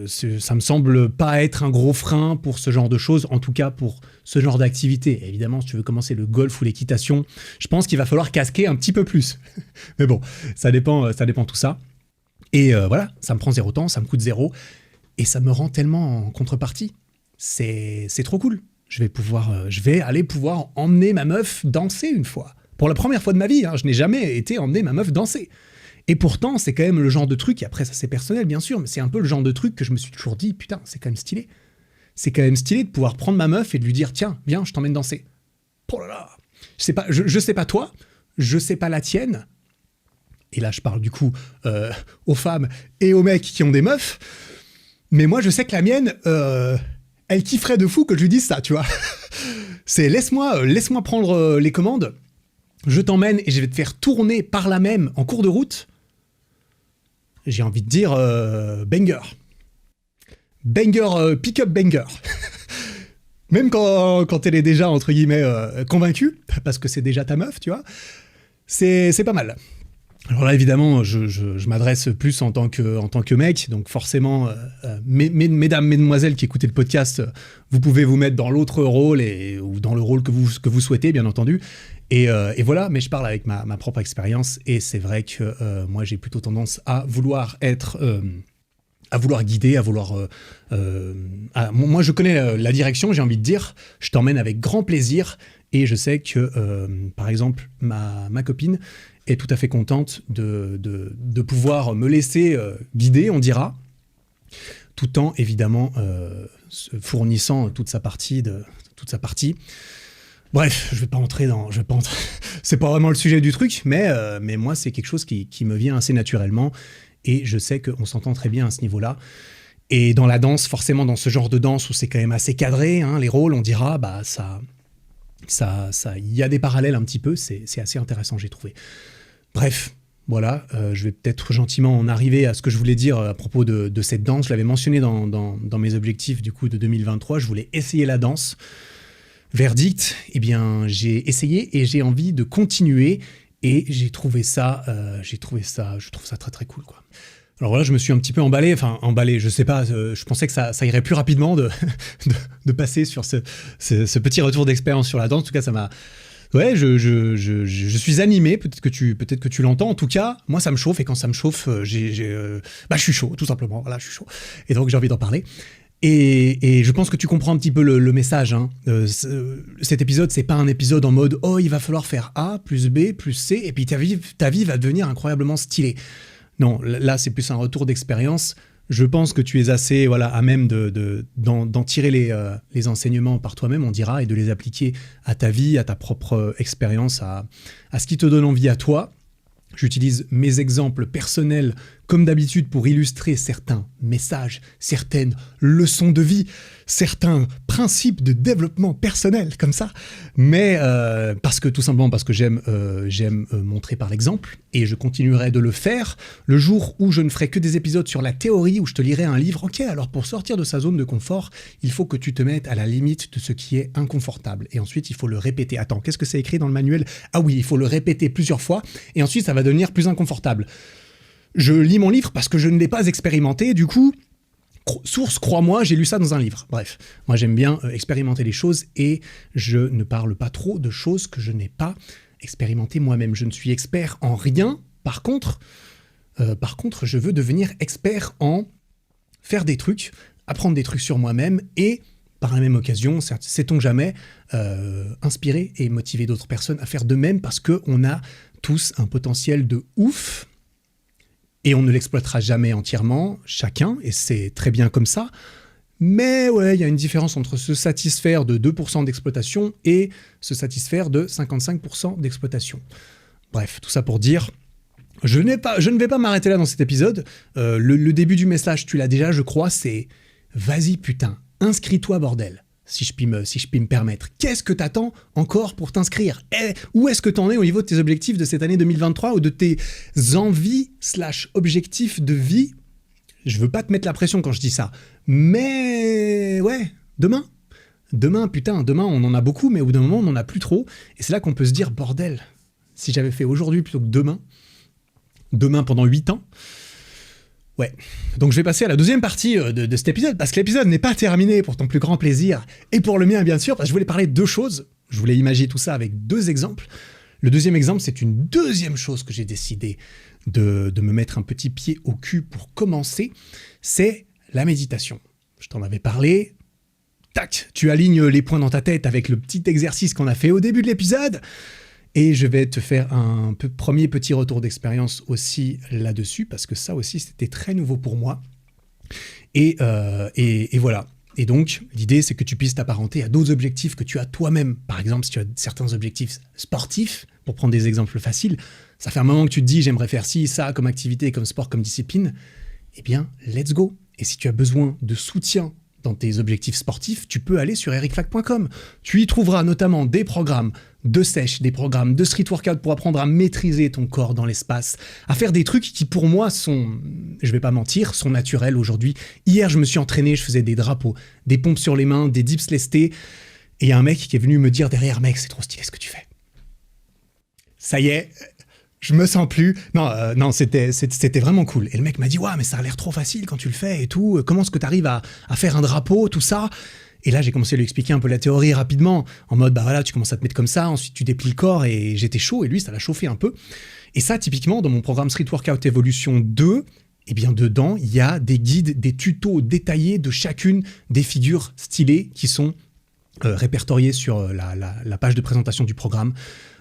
ça me semble pas être un gros frein pour ce genre de choses, en tout cas pour ce genre d'activité. Évidemment, si tu veux commencer le golf ou l'équitation, je pense qu'il va falloir casquer un petit peu plus. Mais bon, ça dépend tout ça. Et voilà, ça me prend 0 temps, ça me coûte 0, et ça me rend tellement en contrepartie. C'est trop cool. Je vais aller pouvoir emmener ma meuf danser une fois. Pour la première fois de ma vie, je n'ai jamais été emmener ma meuf danser. Et pourtant, c'est quand même le genre de truc, et après ça c'est personnel bien sûr, mais c'est un peu le genre de truc que je me suis toujours dit, putain, c'est quand même stylé. C'est quand même stylé de pouvoir prendre ma meuf et de lui dire, tiens, viens, je t'emmène danser. Oh là là. Je sais pas toi, je sais pas la tienne, et là je parle du coup aux femmes et aux mecs qui ont des meufs, mais moi je sais que la mienne, elle kifferait de fou que je lui dise ça, tu vois. C'est laisse-moi prendre les commandes, je t'emmène et je vais te faire tourner par là même en cours de route. J'ai envie de dire banger. Banger, pick-up banger. Même quand elle est déjà, entre guillemets, convaincue, parce que c'est déjà ta meuf, tu vois, c'est pas mal. Alors là, évidemment, je m'adresse plus en tant que mec, donc forcément, mesdames, mesdemoiselles qui écoutez le podcast, vous pouvez vous mettre dans l'autre rôle, ou dans le rôle que vous souhaitez, bien entendu. Et voilà, mais je parle avec ma propre expérience, et c'est vrai que moi, j'ai plutôt tendance à vouloir être... à vouloir guider, moi, je connais la direction, j'ai envie de dire, je t'emmène avec grand plaisir, et je sais que, par exemple, ma copine est tout à fait contente de pouvoir me laisser guider, on dira, tout en, évidemment, fournissant toute sa partie. Bref, je vais pas entrer dans... c'est pas vraiment le sujet du truc, mais moi, c'est quelque chose qui me vient assez naturellement, et je sais qu'on s'entend très bien à ce niveau-là. Et dans la danse, forcément, dans ce genre de danse où c'est quand même assez cadré, les rôles, on dira, bah ça, il y a des parallèles un petit peu, c'est assez intéressant, j'ai trouvé. Bref, voilà, je vais peut-être gentiment en arriver à ce que je voulais dire à propos de cette danse. Je l'avais mentionné dans mes objectifs du coup de 2023, je voulais essayer la danse. Verdict, eh bien, j'ai essayé et j'ai envie de continuer. Et je trouve ça très très cool, quoi. Alors voilà, je me suis un petit peu emballé, je sais pas, je pensais que ça irait plus rapidement de passer sur ce petit retour d'expérience sur la danse. En tout cas, ça m'a... Ouais, je suis animé, peut-être que tu l'entends. En tout cas, moi ça me chauffe, et quand ça me chauffe, je suis chaud, tout simplement. Voilà, je suis chaud. Et donc j'ai envie d'en parler. Et je pense que tu comprends un petit peu le message. Cet épisode, c'est pas un épisode en mode « Oh, il va falloir faire A plus B plus C, et puis ta vie va devenir incroyablement stylée. » Non, là, c'est plus un retour d'expérience. Je pense que tu es assez à même d'en tirer les enseignements par toi-même, on dira, et de les appliquer à ta vie, à ta propre expérience, à ce qui te donne envie à toi. J'utilise mes exemples personnels comme d'habitude pour illustrer certains messages, certaines leçons de vie, certains principes de développement personnel comme ça, mais parce que j'aime montrer par l'exemple, et je continuerai de le faire le jour où je ne ferai que des épisodes sur la théorie, où je te lirai un livre. Ok, alors pour sortir de sa zone de confort, il faut que tu te mettes à la limite de ce qui est inconfortable, et ensuite il faut le répéter. Attends, qu'est-ce que c'est écrit dans le manuel? Ah oui, il faut le répéter plusieurs fois, et ensuite ça va devenir plus inconfortable. Je lis mon livre parce que je ne l'ai pas expérimenté, du coup, source, crois-moi, j'ai lu ça dans un livre. Bref, moi j'aime bien expérimenter les choses, et je ne parle pas trop de choses que je n'ai pas expérimentées moi-même. Je ne suis expert en rien, par contre, je veux devenir expert en faire des trucs, apprendre des trucs sur moi-même, et par la même occasion, sait-on jamais, inspirer et motiver d'autres personnes à faire de même, parce qu'on a tous un potentiel de ouf. et on ne l'exploitera jamais entièrement, chacun, et c'est très bien comme ça. Mais ouais, il y a une différence entre se satisfaire de 2% d'exploitation et se satisfaire de 55% d'exploitation. Bref, tout ça pour dire, je ne vais pas m'arrêter là dans cet épisode. Le début du message, tu l'as déjà, je crois, c'est « Vas-y putain, inscris-toi bordel !» si je puis me permettre. Qu'est-ce que t'attends encore pour t'inscrire ? Où est-ce que t'en es au niveau de tes objectifs de cette année 2023 ou de tes envies / objectifs de vie ? Je veux pas te mettre la pression quand je dis ça. Mais ouais, demain, putain, demain on en a beaucoup, mais au bout d'un moment on en a plus trop. Et c'est là qu'on peut se dire, bordel, si j'avais fait aujourd'hui plutôt que demain pendant 8 ans, ouais. Donc je vais passer à la deuxième partie de cet épisode, parce que l'épisode n'est pas terminé pour ton plus grand plaisir, et pour le mien bien sûr, parce que je voulais parler de 2 choses. Je voulais imaginer tout ça avec 2 exemples. Le deuxième exemple, c'est une deuxième chose que j'ai décidé de me mettre un petit pied au cul pour commencer, c'est la méditation. Je t'en avais parlé. Tac, tu alignes les points dans ta tête avec le petit exercice qu'on a fait au début de l'épisode. Et je vais te faire un premier petit retour d'expérience aussi là-dessus, parce que ça aussi, c'était très nouveau pour moi. Et voilà. Et donc, l'idée, c'est que tu puisses t'apparenter à d'autres objectifs que tu as toi-même. Par exemple, si tu as certains objectifs sportifs, pour prendre des exemples faciles, ça fait un moment que tu te dis, j'aimerais faire ci, ça, comme activité, comme sport, comme discipline. Eh bien, let's go. Et si tu as besoin de soutien dans tes objectifs sportifs, tu peux aller sur ericflack.com. Tu y trouveras notamment des programmes de sèche, des programmes de street workout pour apprendre à maîtriser ton corps dans l'espace, à faire des trucs qui pour moi sont, je vais pas mentir, sont naturels aujourd'hui. Hier, je me suis entraîné, je faisais des drapeaux, des pompes sur les mains, des dips lestés, et il y a un mec qui est venu me dire derrière, mec, c'est trop stylé ce que tu fais. Ça y est, je me sens plus. Non, c'était vraiment cool. Et le mec m'a dit, ouais, mais ça a l'air trop facile quand tu le fais et tout. Comment est-ce que tu arrives à faire un drapeau, tout ça ? Et là, j'ai commencé à lui expliquer un peu la théorie rapidement, en mode, bah voilà, tu commences à te mettre comme ça, ensuite tu déplies le corps, et j'étais chaud, et lui, ça l'a chauffé un peu. Et ça, typiquement, dans mon programme Street Workout Evolution 2, eh bien, dedans, il y a des guides, des tutos détaillés de chacune des figures stylées qui sont répertoriées sur la page de présentation du programme.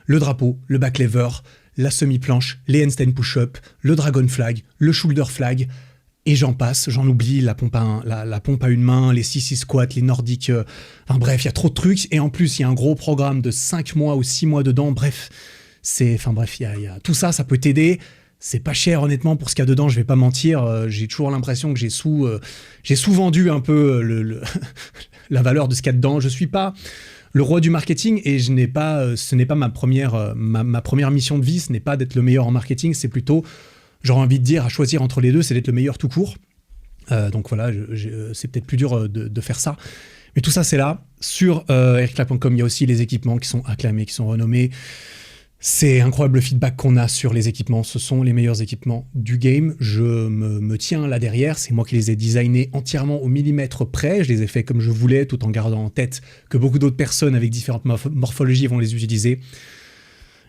Le drapeau, le back lever, la semi-planche, les handstand push-up, le dragon flag, le shoulder flag, et j'en passe, j'en oublie, la pompe à une main, les 6-6 squats, les nordiques, enfin bref, il y a trop de trucs, et en plus, il y a un gros programme de 5 mois ou 6 mois dedans, bref, il y a tout ça, ça peut t'aider, c'est pas cher honnêtement pour ce qu'il y a dedans, je vais pas mentir, j'ai toujours l'impression que j'ai sous-vendu un peu la valeur de ce qu'il y a dedans, je suis pas le roi du marketing, et ce n'est pas ma première mission de vie, ce n'est pas d'être le meilleur en marketing, c'est plutôt, j'aurais envie de dire, à choisir entre les deux, c'est d'être le meilleur tout court. Donc voilà, c'est peut-être plus dur de faire ça. Mais tout ça, c'est là. Sur ericflack.com, il y a aussi les équipements qui sont acclamés, qui sont renommés. C'est incroyable le feedback qu'on a sur les équipements. Ce sont les meilleurs équipements du game. Je me tiens là derrière. C'est moi qui les ai designés entièrement au millimètre près. Je les ai faits comme je voulais, tout en gardant en tête que beaucoup d'autres personnes avec différentes morphologies vont les utiliser.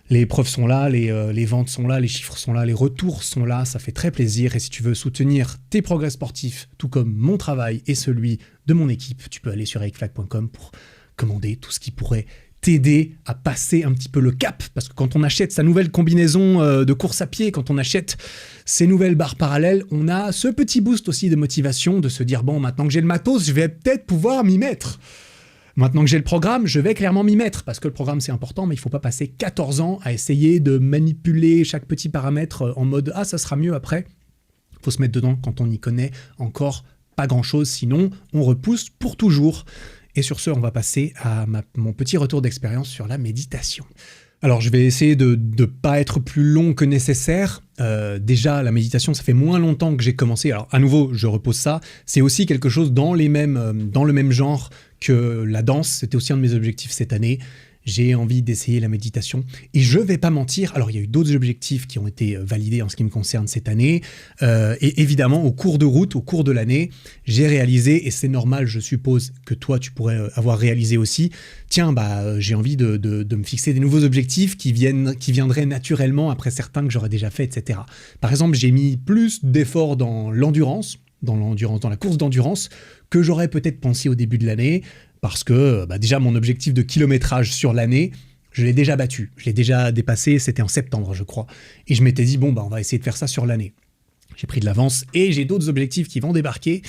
Les preuves sont là, les ventes sont là, les chiffres sont là, les retours sont là. Ça fait très plaisir. Et si tu veux soutenir tes progrès sportifs, tout comme mon travail et celui de mon équipe, tu peux aller sur ericflack.com pour commander tout ce qui pourrait t'aider à passer un petit peu le cap, parce que quand on achète sa nouvelle combinaison de course à pied, quand on achète ces nouvelles barres parallèles, on a ce petit boost aussi de motivation de se dire, bon, maintenant que j'ai le matos, je vais peut-être pouvoir m'y mettre. Maintenant que j'ai le programme, je vais clairement m'y mettre, parce que le programme c'est important, mais il ne faut pas passer 14 ans à essayer de manipuler chaque petit paramètre en mode « Ah, ça sera mieux après ». Il faut se mettre dedans quand on n'y connaît encore pas grand-chose, sinon on repousse pour toujours. Et sur ce, on va passer à mon petit retour d'expérience sur la méditation. Alors, je vais essayer de ne pas être plus long que nécessaire. Déjà, la méditation, ça fait moins longtemps que j'ai commencé. Alors, à nouveau, je repose ça. C'est aussi quelque chose dans le même genre que la danse. C'était aussi un de mes objectifs cette année. J'ai envie d'essayer la méditation. Et je vais pas mentir, alors il y a eu d'autres objectifs qui ont été validés en ce qui me concerne cette année. Et évidemment, au cours de route, au cours de l'année, j'ai réalisé, et c'est normal, je suppose que toi, tu pourrais avoir réalisé aussi, tiens, j'ai envie de me fixer des nouveaux objectifs qui viendraient naturellement après certains que j'aurais déjà fait, etc. Par exemple, j'ai mis plus d'efforts dans l'endurance, dans la course d'endurance, que j'aurais peut-être pensé au début de l'année, parce que déjà mon objectif de kilométrage sur l'année, je l'ai déjà battu, je l'ai déjà dépassé, c'était en septembre je crois, et je m'étais dit on va essayer de faire ça sur l'année. J'ai pris de l'avance et j'ai d'autres objectifs qui vont débarquer.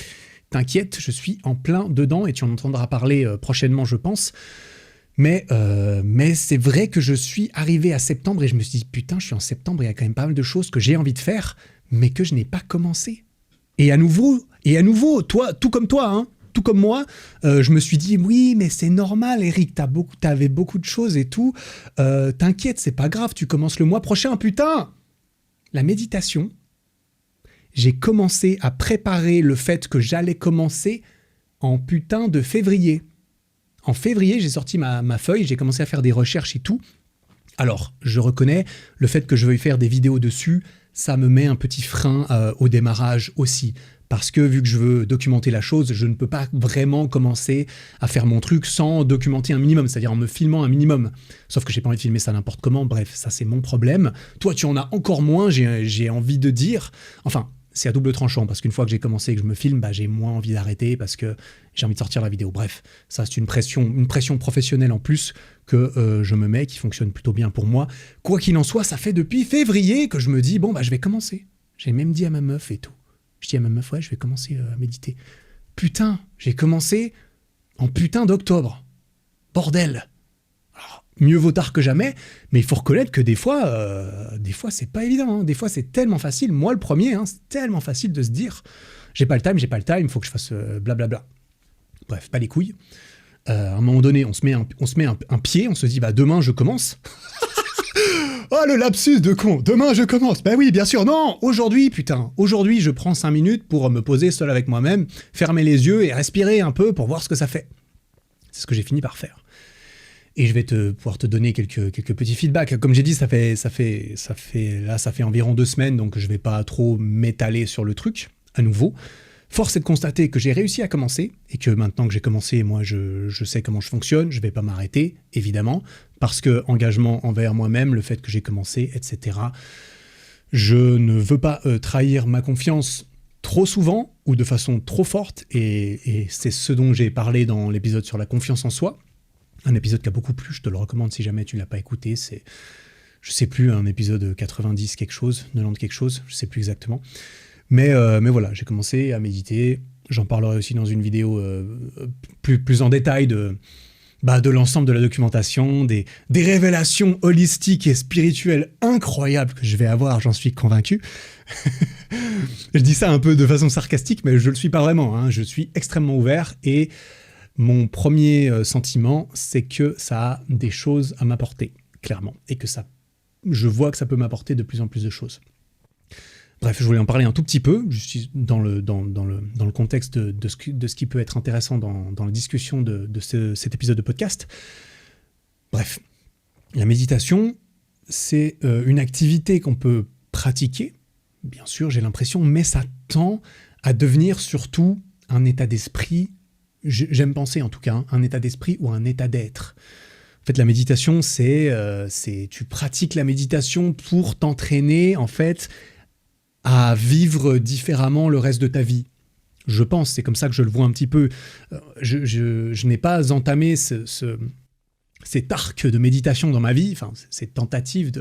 T'inquiète, je suis en plein dedans et tu en entendras parler prochainement, je pense. Mais c'est vrai que je suis arrivé à septembre et je me suis dit, putain, je suis en septembre, il y a quand même pas mal de choses que j'ai envie de faire, mais que je n'ai pas commencé. Et à nouveau, toi, tout comme toi, hein, tout comme moi, je me suis dit, oui, mais c'est normal, Eric, t'avais beaucoup de choses et tout. T'inquiète, c'est pas grave, tu commences le mois prochain, putain. La méditation, j'ai commencé à préparer le fait que j'allais commencer en putain de février. En février, j'ai sorti ma feuille, j'ai commencé à faire des recherches et tout. Alors, je reconnais, le fait que je veuille faire des vidéos dessus, ça me met un petit frein au démarrage aussi. Parce que vu que je veux documenter la chose, je ne peux pas vraiment commencer à faire mon truc sans documenter un minimum, c'est-à-dire en me filmant un minimum. Sauf que j'ai pas envie de filmer ça n'importe comment, bref, ça c'est mon problème. Toi, tu en as encore moins, j'ai envie de dire. Enfin, c'est à double tranchant, parce qu'une fois que j'ai commencé et que je me filme, j'ai moins envie d'arrêter parce que j'ai envie de sortir la vidéo. Bref, ça c'est une pression professionnelle en plus que je me mets, qui fonctionne plutôt bien pour moi. Quoi qu'il en soit, ça fait depuis février que je me dis, bon, je vais commencer. J'ai même dit à ma meuf et tout. Je dis à ma meuf, ouais, je vais commencer à méditer. Putain, j'ai commencé en putain d'octobre. Bordel. Alors, mieux vaut tard que jamais, mais il faut reconnaître que des fois, c'est pas évident. Hein. Des fois, c'est tellement facile. Moi, le premier, c'est tellement facile de se dire, j'ai pas le time, il faut que je fasse blablabla. Bref, pas les couilles. À un moment donné, on se met un pied, on se dit, demain, je commence. Oh, le lapsus de con, demain je commence. Oui, bien sûr, non, aujourd'hui, putain. Aujourd'hui, je prends 5 minutes pour me poser seul avec moi-même, fermer les yeux et respirer un peu pour voir ce que ça fait. C'est ce que j'ai fini par faire. Et je vais pouvoir te donner quelques petits feedbacks. Comme j'ai dit, ça fait environ 2 semaines, donc je vais pas trop m'étaler sur le truc, à nouveau. Force est de constater que j'ai réussi à commencer, et que maintenant que j'ai commencé, moi, je sais comment je fonctionne, je vais pas m'arrêter, évidemment, parce que engagement envers moi-même, le fait que j'ai commencé, etc. Je ne veux pas trahir ma confiance trop souvent, ou de façon trop forte, et c'est ce dont j'ai parlé dans l'épisode sur la confiance en soi, un épisode qui a beaucoup plu, je te le recommande si jamais tu ne l'as pas écouté, c'est, je sais plus, un épisode 90 quelque chose, 90 quelque chose, je sais plus exactement. Mais voilà, j'ai commencé à méditer. J'en parlerai aussi dans une vidéo plus en détail de l'ensemble de la documentation, des révélations holistiques et spirituelles incroyables que je vais avoir, j'en suis convaincu. Je dis ça un peu de façon sarcastique, mais je ne le suis pas vraiment. Hein. Je suis extrêmement ouvert et mon premier sentiment, c'est que ça a des choses à m'apporter, clairement. Et que je vois que ça peut m'apporter de plus en plus de choses. Bref, je voulais en parler un tout petit peu, juste dans le contexte de ce qui peut être intéressant dans la discussion de cet épisode de podcast. Bref, la méditation, c'est une activité qu'on peut pratiquer, bien sûr, j'ai l'impression, mais ça tend à devenir surtout un état d'esprit, j'aime penser en tout cas, un état d'esprit ou un état d'être. En fait, la méditation, tu pratiques la méditation pour t'entraîner, en fait, à vivre différemment le reste de ta vie. Je pense, c'est comme ça que je le vois un petit peu. Je n'ai pas entamé cet arc de méditation dans ma vie, enfin, cette tentative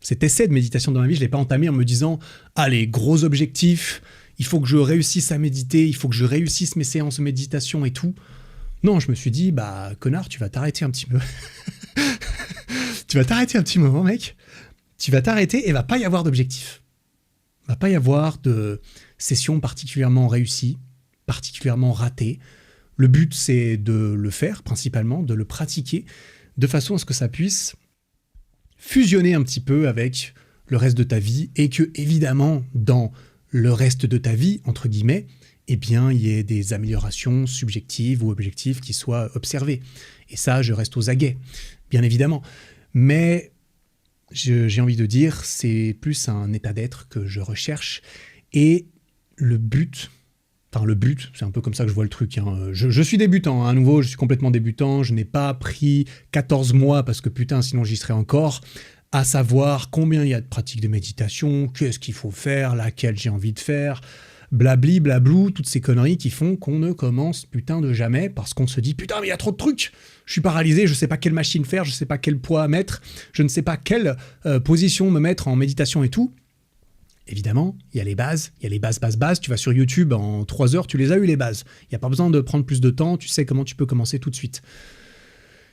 cet essai de méditation dans ma vie, je ne l'ai pas entamé en me disant « Allez, gros objectif, il faut que je réussisse à méditer, il faut que je réussisse mes séances de méditation et tout. » Non, je me suis dit « Connard, tu vas t'arrêter un petit peu. Tu vas t'arrêter un petit moment, mec. Tu vas t'arrêter et il ne va pas y avoir d'objectif. Il ne va pas y avoir de session particulièrement réussie, particulièrement ratée. Le but, c'est de le faire, principalement, de le pratiquer, de façon à ce que ça puisse fusionner un petit peu avec le reste de ta vie et que, évidemment, dans le reste de ta vie, entre guillemets, eh bien, il y ait des améliorations subjectives ou objectives qui soient observées. Et ça, je reste aux aguets, bien évidemment. Mais j'ai envie de dire, c'est plus un état d'être que je recherche. Et le but, c'est un peu comme ça que je vois le truc. Hein. Je suis débutant, à nouveau, je suis complètement débutant. Je n'ai pas pris 14 mois, parce que putain, sinon j'y serais encore, à savoir combien il y a de pratiques de méditation, qu'est-ce qu'il faut faire, laquelle j'ai envie de faire, blabli, blablou, toutes ces conneries qui font qu'on ne commence putain de jamais, parce qu'on se dit putain, mais il y a trop de trucs, je suis paralysé, je ne sais pas quelle machine faire, je ne sais pas quel poids mettre, je ne sais pas quelle position me mettre en méditation et tout. Évidemment, il y a les bases, bases. Tu vas sur YouTube, en 3 heures, tu les as eu les bases. Il n'y a pas besoin de prendre plus de temps, tu sais comment tu peux commencer tout de suite.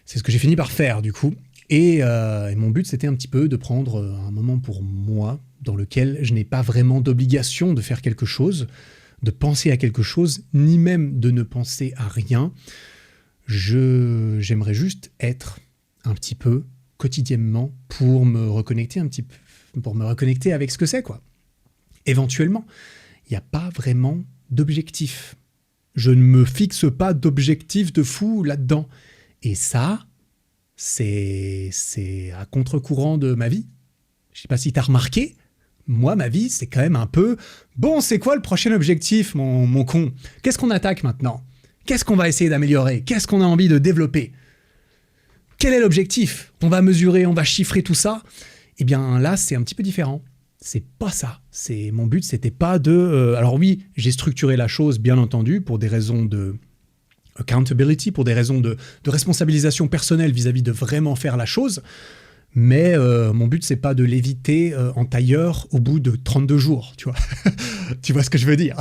C'est ce que j'ai fini par faire, du coup. Et mon but, c'était un petit peu de prendre un moment pour moi, dans lequel je n'ai pas vraiment d'obligation de faire quelque chose, de penser à quelque chose, ni même de ne penser à rien. J'aimerais juste être un petit peu quotidiennement pour me reconnecter un petit peu, pour me reconnecter avec ce que c'est, quoi. Éventuellement, il n'y a pas vraiment d'objectif. Je ne me fixe pas d'objectif de fou là-dedans. Et ça, c'est à contre-courant de ma vie. Je ne sais pas si tu as remarqué, moi, ma vie, c'est quand même un peu... Bon, c'est quoi le prochain objectif, mon con? Qu'est-ce qu'on attaque maintenant? Qu'est-ce qu'on va essayer d'améliorer? Qu'est-ce qu'on a envie de développer? Quel est l'objectif? On va mesurer, on va chiffrer tout ça. Eh bien là, c'est un petit peu différent. C'est pas ça. Mon but, c'était pas de... alors oui, j'ai structuré la chose, bien entendu, pour des raisons de accountability, pour des raisons de responsabilisation personnelle vis-à-vis de vraiment faire la chose. Mais mon but, c'est pas de l'éviter en tailleur au bout de 32 jours, tu vois. Tu vois ce que je veux dire.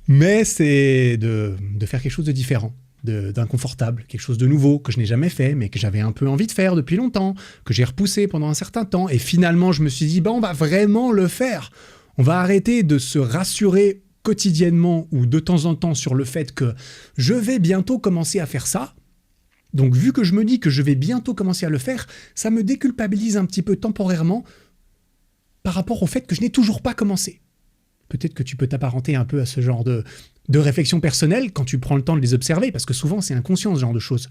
Mais c'est de faire quelque chose de différent, d'inconfortable, quelque chose de nouveau que je n'ai jamais fait, mais que j'avais un peu envie de faire depuis longtemps, que j'ai repoussé pendant un certain temps. Et finalement, je me suis dit, on va vraiment le faire. On va arrêter de se rassurer quotidiennement ou de temps en temps sur le fait que je vais bientôt commencer à faire ça. Donc, vu que je me dis que je vais bientôt commencer à le faire, ça me déculpabilise un petit peu temporairement par rapport au fait que je n'ai toujours pas commencé. Peut-être que tu peux t'apparenter un peu à ce genre de réflexion personnelle quand tu prends le temps de les observer, parce que souvent, c'est inconscient, ce genre de choses.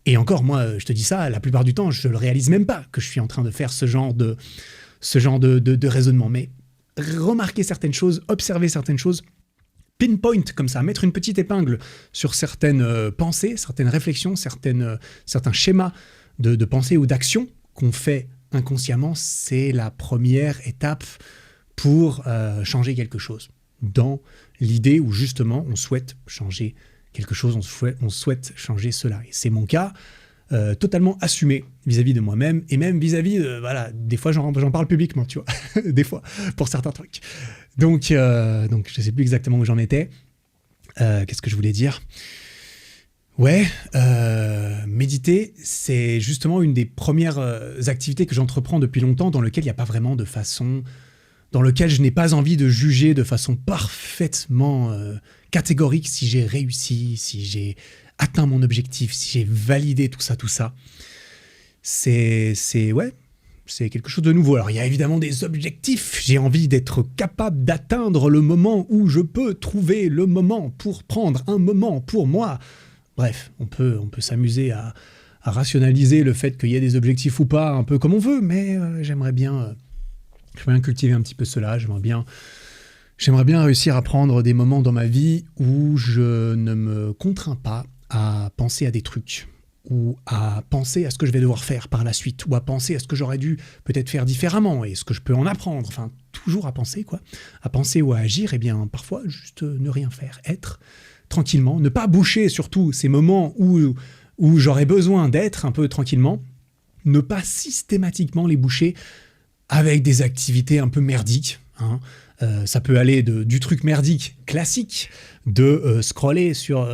Et encore, moi, je te dis ça, la plupart du temps, je ne le réalise même pas que je suis en train de faire ce genre de raisonnement. Mais remarquer certaines choses, observer certaines choses, pinpoint comme ça, mettre une petite épingle sur certaines pensées, certaines réflexions, certains schémas de pensée ou d'action qu'on fait inconsciemment, c'est la première étape pour changer quelque chose. Dans l'idée où justement on souhaite changer quelque chose, on souhaite changer cela. Et c'est mon cas, totalement assumé vis-à-vis de moi-même et même vis-à-vis, des fois j'en parle publiquement, tu vois, des fois, pour certains trucs. Donc je ne sais plus exactement où j'en étais. Qu'est-ce que je voulais dire ? Ouais, méditer, c'est justement une des premières activités que j'entreprends depuis longtemps dans lequel il n'y a pas vraiment de façon... dans lequel je n'ai pas envie de juger de façon parfaitement catégorique si j'ai réussi, si j'ai atteint mon objectif, si j'ai validé tout ça. C'est quelque chose de nouveau. Alors, il y a évidemment des objectifs. J'ai envie d'être capable d'atteindre le moment où je peux trouver le moment pour prendre un moment pour moi. Bref, on peut s'amuser à rationaliser le fait qu'il y ait des objectifs ou pas, un peu comme on veut, mais j'aimerais bien cultiver un petit peu cela. J'aimerais bien réussir à prendre des moments dans ma vie où je ne me contrains pas à penser à des trucs, ou à penser à ce que je vais devoir faire par la suite, ou à penser à ce que j'aurais dû peut-être faire différemment, et ce que je peux en apprendre. Enfin, toujours à penser, quoi. À penser ou à agir, et bien parfois, juste ne rien faire. Être tranquillement, ne pas boucher surtout ces moments où j'aurais besoin d'être un peu tranquillement, ne pas systématiquement les boucher avec des activités un peu merdiques, hein. Ça peut aller du truc merdique classique, de scroller sur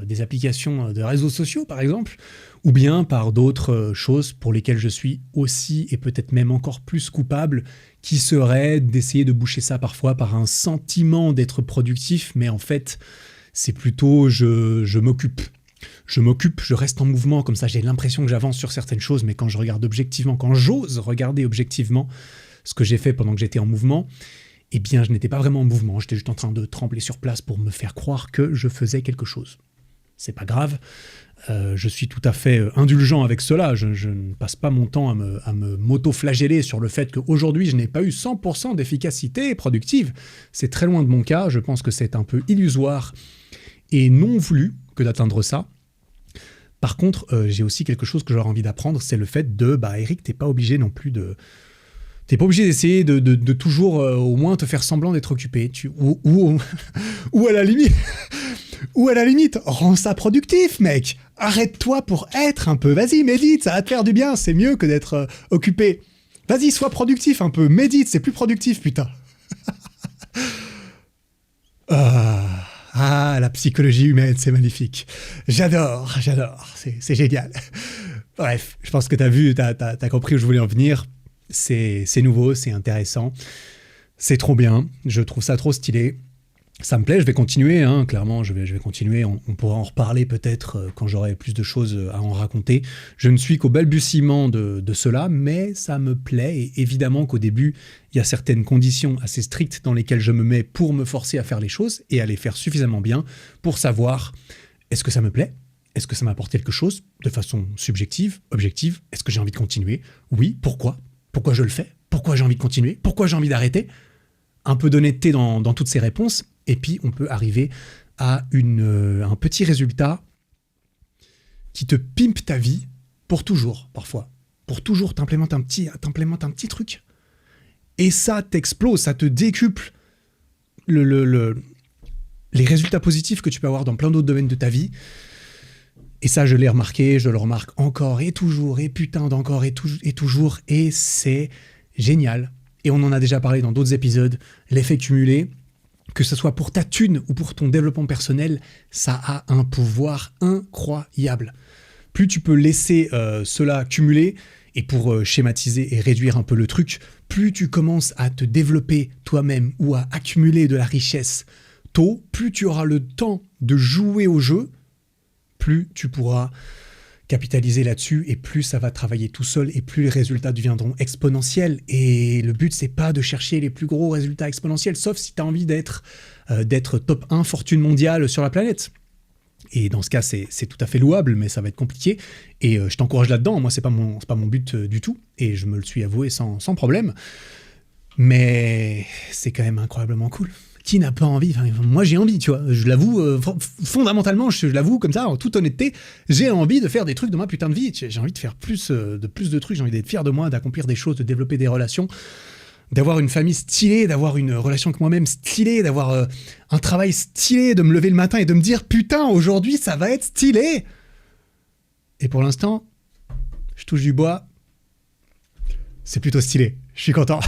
des applications de réseaux sociaux, par exemple, ou bien par d'autres choses pour lesquelles je suis aussi, et peut-être même encore plus coupable, qui serait d'essayer de boucher ça parfois par un sentiment d'être productif, mais en fait, c'est plutôt je m'occupe. Je reste en mouvement, comme ça j'ai l'impression que j'avance sur certaines choses, mais quand je regarde objectivement, quand j'ose regarder objectivement ce que j'ai fait pendant que j'étais en mouvement, eh bien je n'étais pas vraiment en mouvement, j'étais juste en train de trembler sur place pour me faire croire que je faisais quelque chose. C'est pas grave, je suis tout à fait indulgent avec cela, je ne passe pas mon temps à me m'auto-flageller sur le fait qu'aujourd'hui je n'ai pas eu 100% d'efficacité productive. C'est très loin de mon cas, je pense que c'est un peu illusoire et non voulu que d'atteindre ça. Par contre, j'ai aussi quelque chose que j'aurais envie d'apprendre, c'est le fait de, Eric, t'es pas obligé non plus de... T'es pas obligé d'essayer de toujours au moins te faire semblant d'être occupé. Ou à la limite, rends ça productif, mec. Arrête-toi pour être un peu. Vas-y, médite, ça va te faire du bien. C'est mieux que d'être occupé. Vas-y, sois productif un peu. Médite, c'est plus productif, putain. La psychologie humaine, c'est magnifique. J'adore. C'est génial. Bref, je pense que t'as compris où je voulais en venir. C'est nouveau, c'est intéressant. C'est trop bien. Je trouve ça trop stylé. Ça me plaît, je vais continuer, hein, clairement, je vais continuer. On pourra en reparler peut-être quand j'aurai plus de choses à en raconter. Je ne suis qu'au balbutiement de cela, mais ça me plaît. Et évidemment qu'au début, il y a certaines conditions assez strictes dans lesquelles je me mets pour me forcer à faire les choses et à les faire suffisamment bien pour savoir est-ce que ça me plaît ? Est-ce que ça m'apporte quelque chose de façon subjective, objective ? Est-ce que j'ai envie de continuer ? Oui, pourquoi ? Pourquoi je le fais ? Pourquoi j'ai envie de continuer ? Pourquoi j'ai envie d'arrêter ? Un peu d'honnêteté dans toutes ces réponses. Et puis, on peut arriver à un petit résultat qui te pimpe ta vie pour toujours, parfois. Pour toujours, t'implémentes un petit truc. Et ça t'explose, ça te décuple les résultats positifs que tu peux avoir dans plein d'autres domaines de ta vie. Et ça, je l'ai remarqué, je le remarque encore et toujours, et putain d'encore et toujours. Et c'est génial. Et on en a déjà parlé dans d'autres épisodes. L'effet cumulé, que ce soit pour ta thune ou pour ton développement personnel, ça a un pouvoir incroyable. Plus tu peux laisser cela cumuler, et pour schématiser et réduire un peu le truc, plus tu commences à te développer toi-même ou à accumuler de la richesse tôt, plus tu auras le temps de jouer au jeu, plus tu pourras capitaliser là-dessus et plus ça va travailler tout seul et plus les résultats deviendront exponentiels. Et le but, c'est pas de chercher les plus gros résultats exponentiels, sauf si tu as envie d'être top 1 fortune mondiale sur la planète. Et dans ce cas, c'est tout à fait louable, mais ça va être compliqué. Et je t'encourage là-dedans. Moi, c'est pas mon but du tout. Et je me le suis avoué sans problème. Mais c'est quand même incroyablement cool. Qui n'a pas envie ? Enfin, moi, j'ai envie, tu vois. Je l'avoue, fondamentalement, je l'avoue comme ça, en toute honnêteté, j'ai envie de faire des trucs dans ma putain de vie. J'ai envie de faire plus de trucs. J'ai envie d'être fier de moi, d'accomplir des choses, de développer des relations, d'avoir une famille stylée, d'avoir une relation avec moi-même stylée, d'avoir un travail stylé, de me lever le matin et de me dire « Putain, aujourd'hui, ça va être stylé !» Et pour l'instant, je touche du bois, c'est plutôt stylé. Je suis content.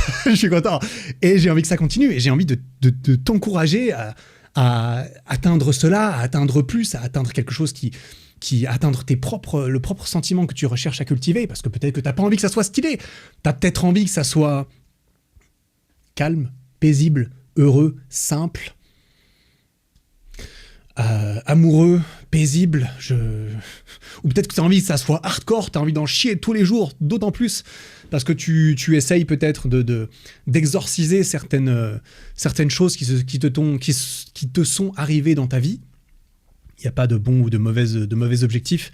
Et j'ai envie que ça continue. Et j'ai envie de t'encourager à atteindre cela, à atteindre plus, à atteindre quelque chose qui atteindre le propre sentiment que tu recherches à cultiver. Parce que peut-être que t'as pas envie que ça soit stylé. T'as peut-être envie que ça soit calme, paisible, heureux, simple, amoureux, paisible. Ou peut-être que t'as envie que ça soit hardcore, t'as envie d'en chier tous les jours, d'autant plus parce que tu essayes peut-être d'exorciser certaines choses qui te sont arrivées dans ta vie. Il n'y a pas de bons ou de mauvais objectifs.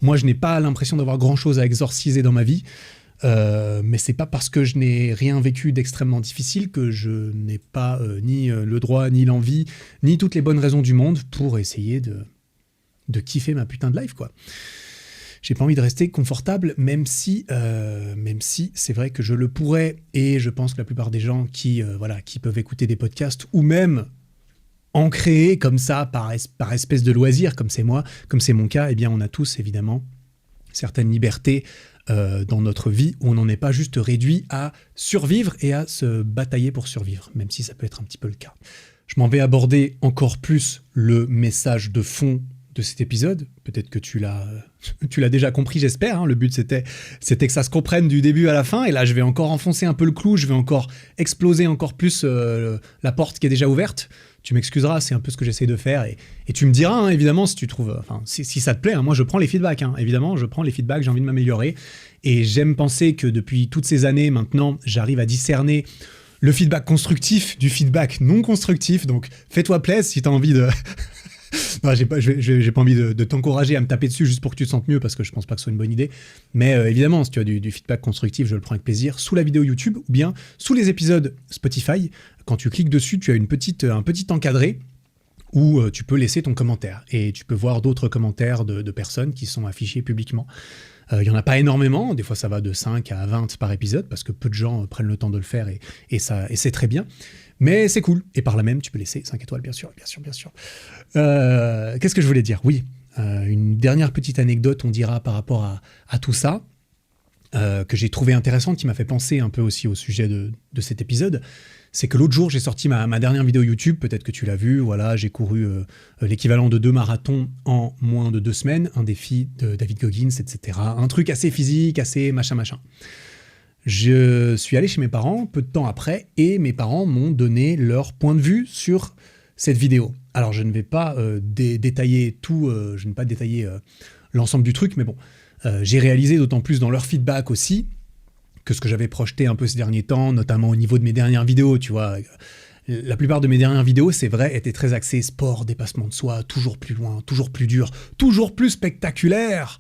Moi, je n'ai pas l'impression d'avoir grand-chose à exorciser dans ma vie, mais c'est pas parce que je n'ai rien vécu d'extrêmement difficile que je n'ai pas ni le droit, ni l'envie, ni toutes les bonnes raisons du monde pour essayer de kiffer ma putain de life, quoi. J'ai pas envie de rester confortable, même si c'est vrai que je le pourrais, et je pense que la plupart des gens qui peuvent écouter des podcasts ou même en créer comme ça par espèce de loisir, comme c'est mon cas, eh bien on a tous évidemment certaines libertés dans notre vie où on n'en est pas juste réduit à survivre et à se batailler pour survivre, même si ça peut être un petit peu le cas. Je m'en vais aborder encore plus le message de fond de cet épisode. Peut-être que tu l'as déjà compris, j'espère. Hein. Le but, c'était que ça se comprenne du début à la fin. Et là, je vais encore enfoncer un peu le clou. Je vais encore exploser encore plus la porte qui est déjà ouverte. Tu m'excuseras, c'est un peu ce que j'essaie de faire. Et tu me diras, hein, évidemment, si tu trouves... si ça te plaît, hein, moi, je prends les feedbacks. Hein. Évidemment, je prends les feedbacks, j'ai envie de m'améliorer. Et j'aime penser que depuis toutes ces années, maintenant, j'arrive à discerner le feedback constructif du feedback non constructif. Donc, fais-toi plaisir si tu as envie de... Non, j'ai pas envie de t'encourager à me taper dessus juste pour que tu te sentes mieux, parce que je pense pas que ce soit une bonne idée. Mais évidemment, si tu as du feedback constructif, je le prends avec plaisir, sous la vidéo YouTube ou bien sous les épisodes Spotify. Quand tu cliques dessus, tu as un petit encadré où tu peux laisser ton commentaire. Et tu peux voir d'autres commentaires de personnes qui sont affichés publiquement. Il n'y en a pas énormément, des fois ça va de 5 à 20 par épisode, parce que peu de gens prennent le temps de le faire et c'est très bien. Mais c'est cool. Et par là même, tu peux laisser 5 étoiles, bien sûr. Qu'est-ce que je voulais dire ? Oui, une dernière petite anecdote, on dira, par rapport à tout ça. que j'ai trouvé intéressante, qui m'a fait penser un peu aussi au sujet de cet épisode, c'est que l'autre jour, j'ai sorti ma dernière vidéo YouTube, peut-être que tu l'as vu, voilà, j'ai couru l'équivalent de 2 marathons en moins de 2 semaines, un défi de David Goggins, etc. Un truc assez physique, assez machin. Je suis allé chez mes parents peu de temps après, et mes parents m'ont donné leur point de vue sur cette vidéo. Alors, je ne vais pas détailler tout, je ne vais pas détailler l'ensemble du truc, mais bon, j'ai réalisé d'autant plus dans leur feedback aussi, que ce que j'avais projeté un peu ces derniers temps, notamment au niveau de mes dernières vidéos, tu vois. La plupart de mes dernières vidéos, c'est vrai, étaient très axées sport, dépassement de soi, toujours plus loin, toujours plus dur, toujours plus spectaculaire.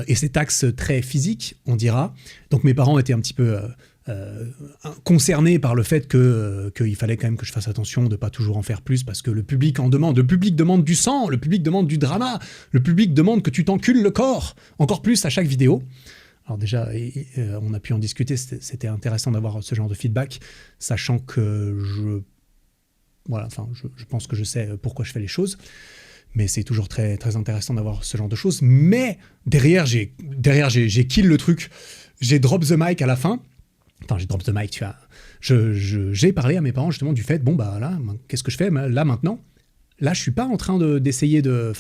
Et cet axe très physique, on dira. Donc mes parents étaient un petit peu concernés par le fait qu'il fallait quand même que je fasse attention de ne pas toujours en faire plus, parce que le public en demande. Le public demande du sang, le public demande du drama, le public demande que tu t'encules le corps, encore plus à chaque vidéo. Alors déjà, on a pu en discuter, c'était intéressant d'avoir ce genre de feedback, sachant que je pense que je sais pourquoi je fais les choses, mais c'est toujours très, très intéressant d'avoir ce genre de choses. Mais derrière, j'ai kill le truc, j'ai drop the mic à la fin. Enfin, j'ai drop the mic, tu vois. J'ai parlé à mes parents justement du fait, bon bah là, qu'est-ce que je fais là maintenant? Là, je suis pas en train d'essayer de...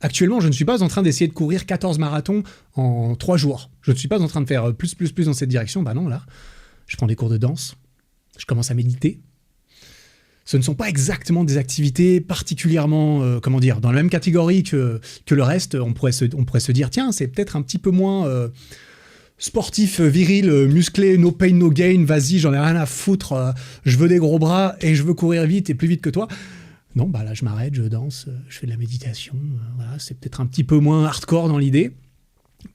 Actuellement, je ne suis pas en train d'essayer de courir 14 marathons en 3 jours. Je ne suis pas en train de faire plus dans cette direction. Bah non, là, je prends des cours de danse, je commence à méditer. Ce ne sont pas exactement des activités particulièrement, dans la même catégorie que le reste. On pourrait se dire, tiens, c'est peut-être un petit peu moins sportif, viril, musclé, no pain, no gain, vas-y, j'en ai rien à foutre, je veux des gros bras et je veux courir vite et plus vite que toi. Non, bah là, je m'arrête, je danse, je fais de la méditation. Voilà, c'est peut-être un petit peu moins hardcore dans l'idée.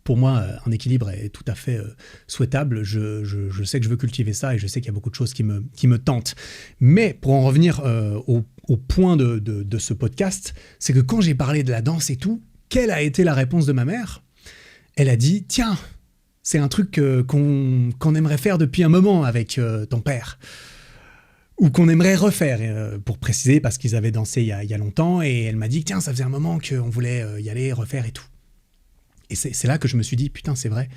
Pour moi, un équilibre est tout à fait souhaitable. Je sais que je veux cultiver ça et je sais qu'il y a beaucoup de choses qui me tentent. Mais pour en revenir au point de ce podcast, c'est que quand j'ai parlé de la danse et tout, quelle a été la réponse de ma mère? Elle a dit, tiens, c'est un truc qu'on aimerait faire depuis un moment avec ton père. Ou qu'on aimerait refaire, pour préciser, parce qu'ils avaient dansé il y a longtemps, et elle m'a dit, tiens, ça faisait un moment qu'on voulait y aller, refaire et tout. Et c'est là que je me suis dit, putain, c'est vrai.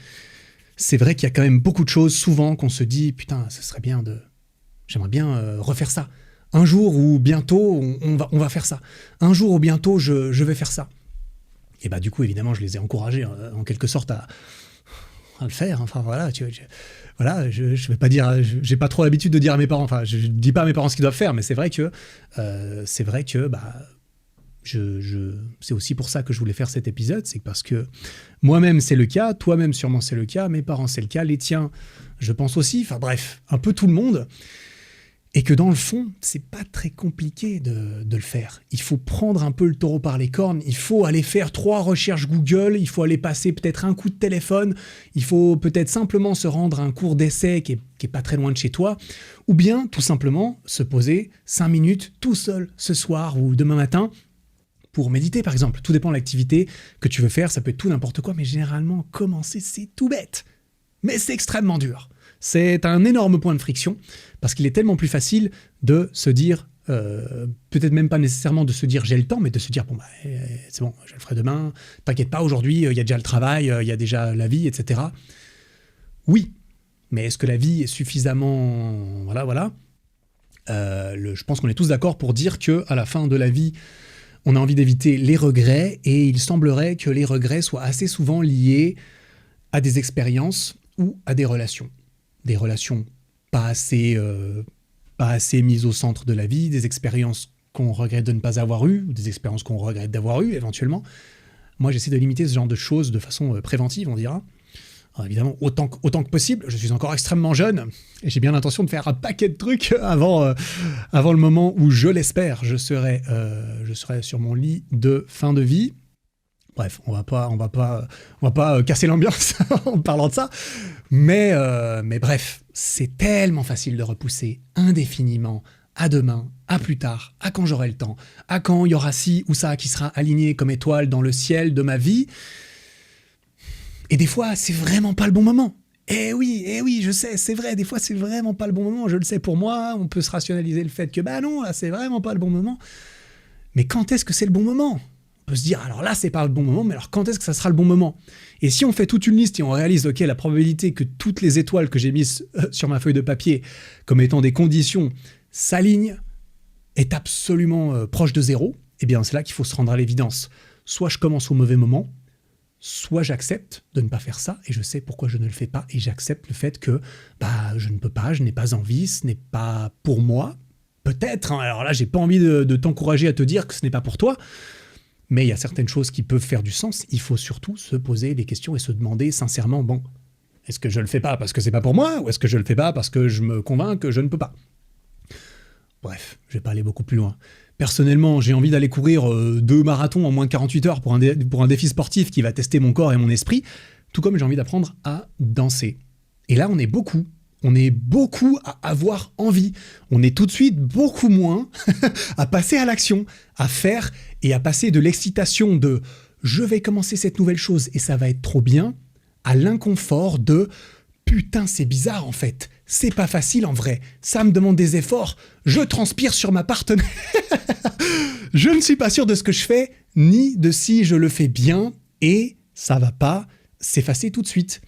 C'est vrai qu'il y a quand même beaucoup de choses, souvent, qu'on se dit, putain, ça serait bien j'aimerais bien refaire ça. Un jour ou bientôt, on va faire ça. Un jour ou bientôt, je vais faire ça. Et bah du coup, évidemment, je les ai encouragés, en quelque sorte, à le faire. Enfin, voilà, voilà, je vais pas dire, j'ai pas trop l'habitude de dire à mes parents, enfin, je dis pas à mes parents ce qu'ils doivent faire, mais c'est vrai que c'est aussi pour ça que je voulais faire cet épisode, c'est parce que moi-même c'est le cas, toi-même sûrement c'est le cas, mes parents c'est le cas, les tiens, je pense aussi, enfin bref, un peu tout le monde. Et que dans le fond, c'est pas très compliqué de le faire. Il faut prendre un peu le taureau par les cornes, il faut aller faire 3 recherches Google, il faut aller passer peut-être un coup de téléphone, il faut peut-être simplement se rendre à un cours d'essai qui est pas très loin de chez toi, ou bien tout simplement se poser 5 minutes tout seul ce soir ou demain matin pour méditer par exemple. Tout dépend de l'activité que tu veux faire, ça peut être tout n'importe quoi, mais généralement commencer c'est tout bête. Mais c'est extrêmement dur. C'est un énorme point de friction, parce qu'il est tellement plus facile de se dire, peut-être même pas nécessairement de se dire j'ai le temps, mais de se dire, bon, bah, c'est bon, je le ferai demain, t'inquiète pas, aujourd'hui, il y a déjà le travail, il y a déjà la vie, etc. Oui, mais est-ce que la vie est suffisamment... Voilà. Je pense qu'on est tous d'accord pour dire qu'à la fin de la vie, on a envie d'éviter les regrets, et il semblerait que les regrets soient assez souvent liés à des expériences ou à des relations. Des relations pas assez mises au centre de la vie, des expériences qu'on regrette de ne pas avoir eues, ou des expériences qu'on regrette d'avoir eues éventuellement. Moi, j'essaie de limiter ce genre de choses de façon préventive, on dira. Alors, évidemment, autant que possible. Je suis encore extrêmement jeune, et j'ai bien l'intention de faire un paquet de trucs avant le moment où, je l'espère, je serai sur mon lit de fin de vie. Bref, on va pas casser l'ambiance en parlant de ça, mais bref, c'est tellement facile de repousser indéfiniment à demain, à plus tard, à quand j'aurai le temps, à quand il y aura ci ou ça qui sera aligné comme étoile dans le ciel de ma vie. Et des fois, c'est vraiment pas le bon moment. Eh oui, je sais, c'est vrai, des fois c'est vraiment pas le bon moment, je le sais pour moi, on peut se rationaliser le fait que bah non, là c'est vraiment pas le bon moment. Mais quand est-ce que c'est le bon moment ? On peut se dire, alors là, c'est pas le bon moment, mais alors quand est-ce que ça sera le bon moment? Et si on fait toute une liste et on réalise, ok, la probabilité que toutes les étoiles que j'ai mises sur ma feuille de papier comme étant des conditions s'alignent est absolument proche de zéro, eh bien c'est là qu'il faut se rendre à l'évidence. Soit je commence au mauvais moment, soit j'accepte de ne pas faire ça, et je sais pourquoi je ne le fais pas, et j'accepte le fait que je ne peux pas, je n'ai pas envie, ce n'est pas pour moi. Peut-être, hein, alors là, j'ai pas envie de t'encourager à te dire que ce n'est pas pour toi, mais il y a certaines choses qui peuvent faire du sens. Il faut surtout se poser des questions et se demander sincèrement, bon, est-ce que je le fais pas parce que c'est pas pour moi, ou est-ce que je le fais pas parce que je me convainc que je ne peux pas? Bref, je vais pas aller beaucoup plus loin. Personnellement, j'ai envie d'aller courir 2 marathons en moins de 48 heures pour un défi sportif qui va tester mon corps et mon esprit, tout comme j'ai envie d'apprendre à danser. Et là, on est beaucoup à avoir envie. On est tout de suite beaucoup moins à passer à l'action, à faire et à passer de l'excitation de « je vais commencer cette nouvelle chose et ça va être trop bien » à l'inconfort de « putain, c'est bizarre en fait, c'est pas facile en vrai, ça me demande des efforts, je transpire sur ma partenaire, je ne suis pas sûr de ce que je fais, ni de si je le fais bien et ça va pas s'effacer tout de suite.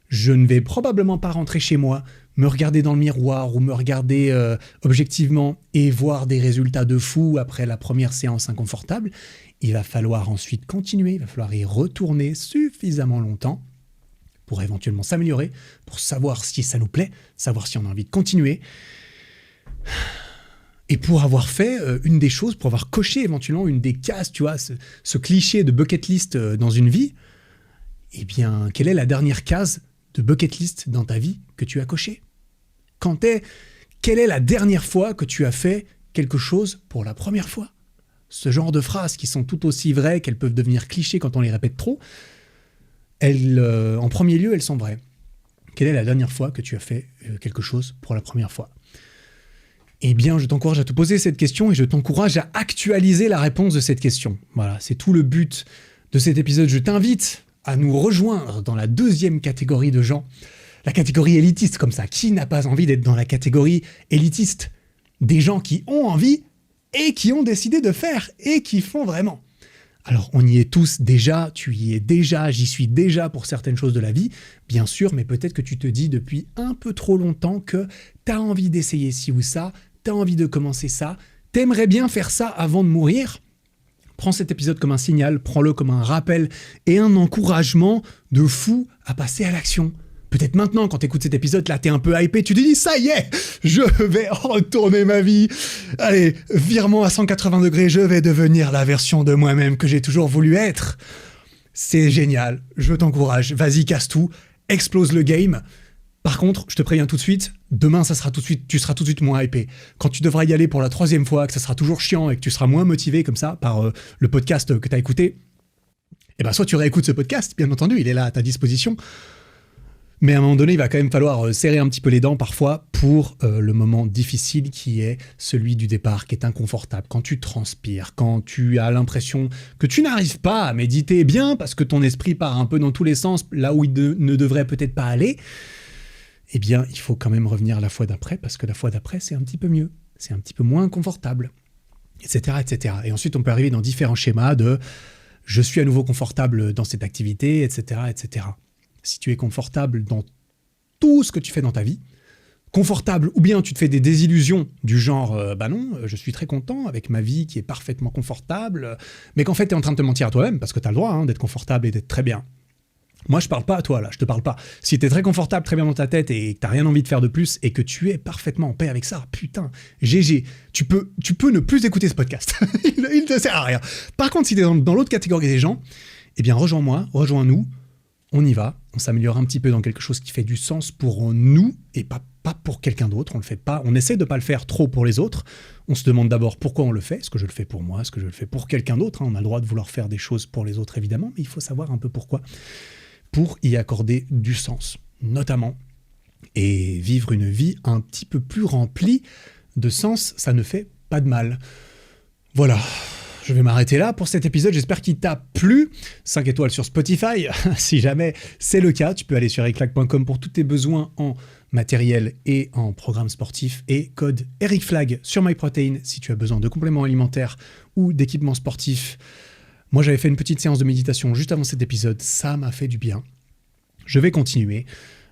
Je ne vais probablement pas rentrer chez moi, me regarder dans le miroir ou me regarder objectivement et voir des résultats de fou après la première séance inconfortable. Il va falloir ensuite continuer, il va falloir y retourner suffisamment longtemps pour éventuellement s'améliorer, pour savoir si ça nous plaît, savoir si on a envie de continuer. Et pour avoir fait une des choses, pour avoir coché éventuellement une des cases, tu vois, ce cliché de bucket list dans une vie, eh bien, quelle est la dernière case de bucket list dans ta vie que tu as coché? Quelle est la dernière fois que tu as fait quelque chose pour la première fois? Ce genre de phrases qui sont tout aussi vraies qu'elles peuvent devenir clichés quand on les répète trop, en premier lieu, elles sont vraies. Quelle est la dernière fois que tu as fait quelque chose pour la première fois? Eh bien, je t'encourage à te poser cette question et je t'encourage à actualiser la réponse de cette question. Voilà, c'est tout le but de cet épisode. Je t'invite à nous rejoindre dans la deuxième catégorie de gens, la catégorie élitiste comme ça. Qui n'a pas envie d'être dans la catégorie élitiste? Des gens qui ont envie et qui ont décidé de faire et qui font vraiment. Alors, on y est tous déjà, tu y es déjà, j'y suis déjà pour certaines choses de la vie, bien sûr, mais peut-être que tu te dis depuis un peu trop longtemps que tu as envie d'essayer ci ou ça, tu as envie de commencer ça, t'aimerais bien faire ça avant de mourir. Prends cet épisode comme un signal, prends-le comme un rappel et un encouragement de fou à passer à l'action. Peut-être maintenant, quand tu écoutes cet épisode, là, t'es un peu hypé, tu te dis, ça y est, je vais retourner ma vie. Allez, virement à 180 degrés, je vais devenir la version de moi-même que j'ai toujours voulu être. C'est génial, je t'encourage, vas-y, casse tout, explose le game. Par contre, je te préviens tout de suite, demain, tu seras tout de suite moins hypé. Quand tu devras y aller pour la 3e fois, que ça sera toujours chiant et que tu seras moins motivé comme ça par le podcast que tu as écouté, eh ben, soit tu réécoutes ce podcast, bien entendu, il est là à ta disposition. Mais à un moment donné, il va quand même falloir serrer un petit peu les dents parfois pour le moment difficile qui est celui du départ, qui est inconfortable. Quand tu transpires, quand tu as l'impression que tu n'arrives pas à méditer bien parce que ton esprit part un peu dans tous les sens, là où il ne devrait peut-être pas aller, eh bien, il faut quand même revenir la fois d'après parce que la fois d'après, c'est un petit peu mieux, c'est un petit peu moins confortable, etc., etc. Et ensuite, on peut arriver dans différents schémas de « je suis à nouveau confortable dans cette activité », etc., etc. Si tu es confortable dans tout ce que tu fais dans ta vie, confortable ou bien tu te fais des désillusions du genre bah non, je suis très content avec ma vie qui est parfaitement confortable, mais qu'en fait tu es en train de te mentir à toi-même parce que tu as le droit d'être confortable et d'être très bien. Moi je parle pas à toi là, je te parle pas. Si tu es très confortable, très bien dans ta tête et que tu n'as rien envie de faire de plus et que tu es parfaitement en paix avec ça, putain, GG, tu peux ne plus écouter ce podcast. il ne sert à rien. Par contre, si tu es dans l'autre catégorie des gens, eh bien rejoins-moi, rejoins-nous. On y va, on s'améliore un petit peu dans quelque chose qui fait du sens pour nous et pas pour quelqu'un d'autre. On le fait pas, on essaie de pas le faire trop pour les autres. On se demande d'abord pourquoi on le fait. Est-ce que je le fais pour moi? Est-ce que je le fais pour quelqu'un d'autre? On a le droit de vouloir faire des choses pour les autres évidemment, mais il faut savoir un peu pourquoi. Pour y accorder du sens, notamment. Et vivre une vie un petit peu plus remplie de sens, ça ne fait pas de mal. Voilà. Je vais m'arrêter là pour cet épisode, j'espère qu'il t'a plu. 5 étoiles sur Spotify, si jamais c'est le cas, tu peux aller sur ericflag.com pour tous tes besoins en matériel et en programme sportif et code ericflag sur MyProtein si tu as besoin de compléments alimentaires ou d'équipements sportifs. Moi, j'avais fait une petite séance de méditation juste avant cet épisode, ça m'a fait du bien. Je vais continuer.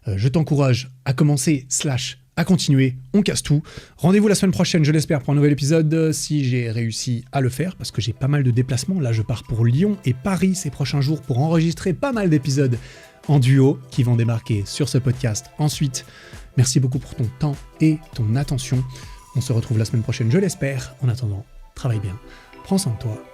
Je t'encourage à commencer / à continuer, on casse tout. Rendez-vous la semaine prochaine, je l'espère, pour un nouvel épisode, si j'ai réussi à le faire, parce que j'ai pas mal de déplacements. Là, je pars pour Lyon et Paris ces prochains jours pour enregistrer pas mal d'épisodes en duo qui vont débarquer sur ce podcast. Ensuite, merci beaucoup pour ton temps et ton attention. On se retrouve la semaine prochaine, je l'espère. En attendant, travaille bien, prends soin de toi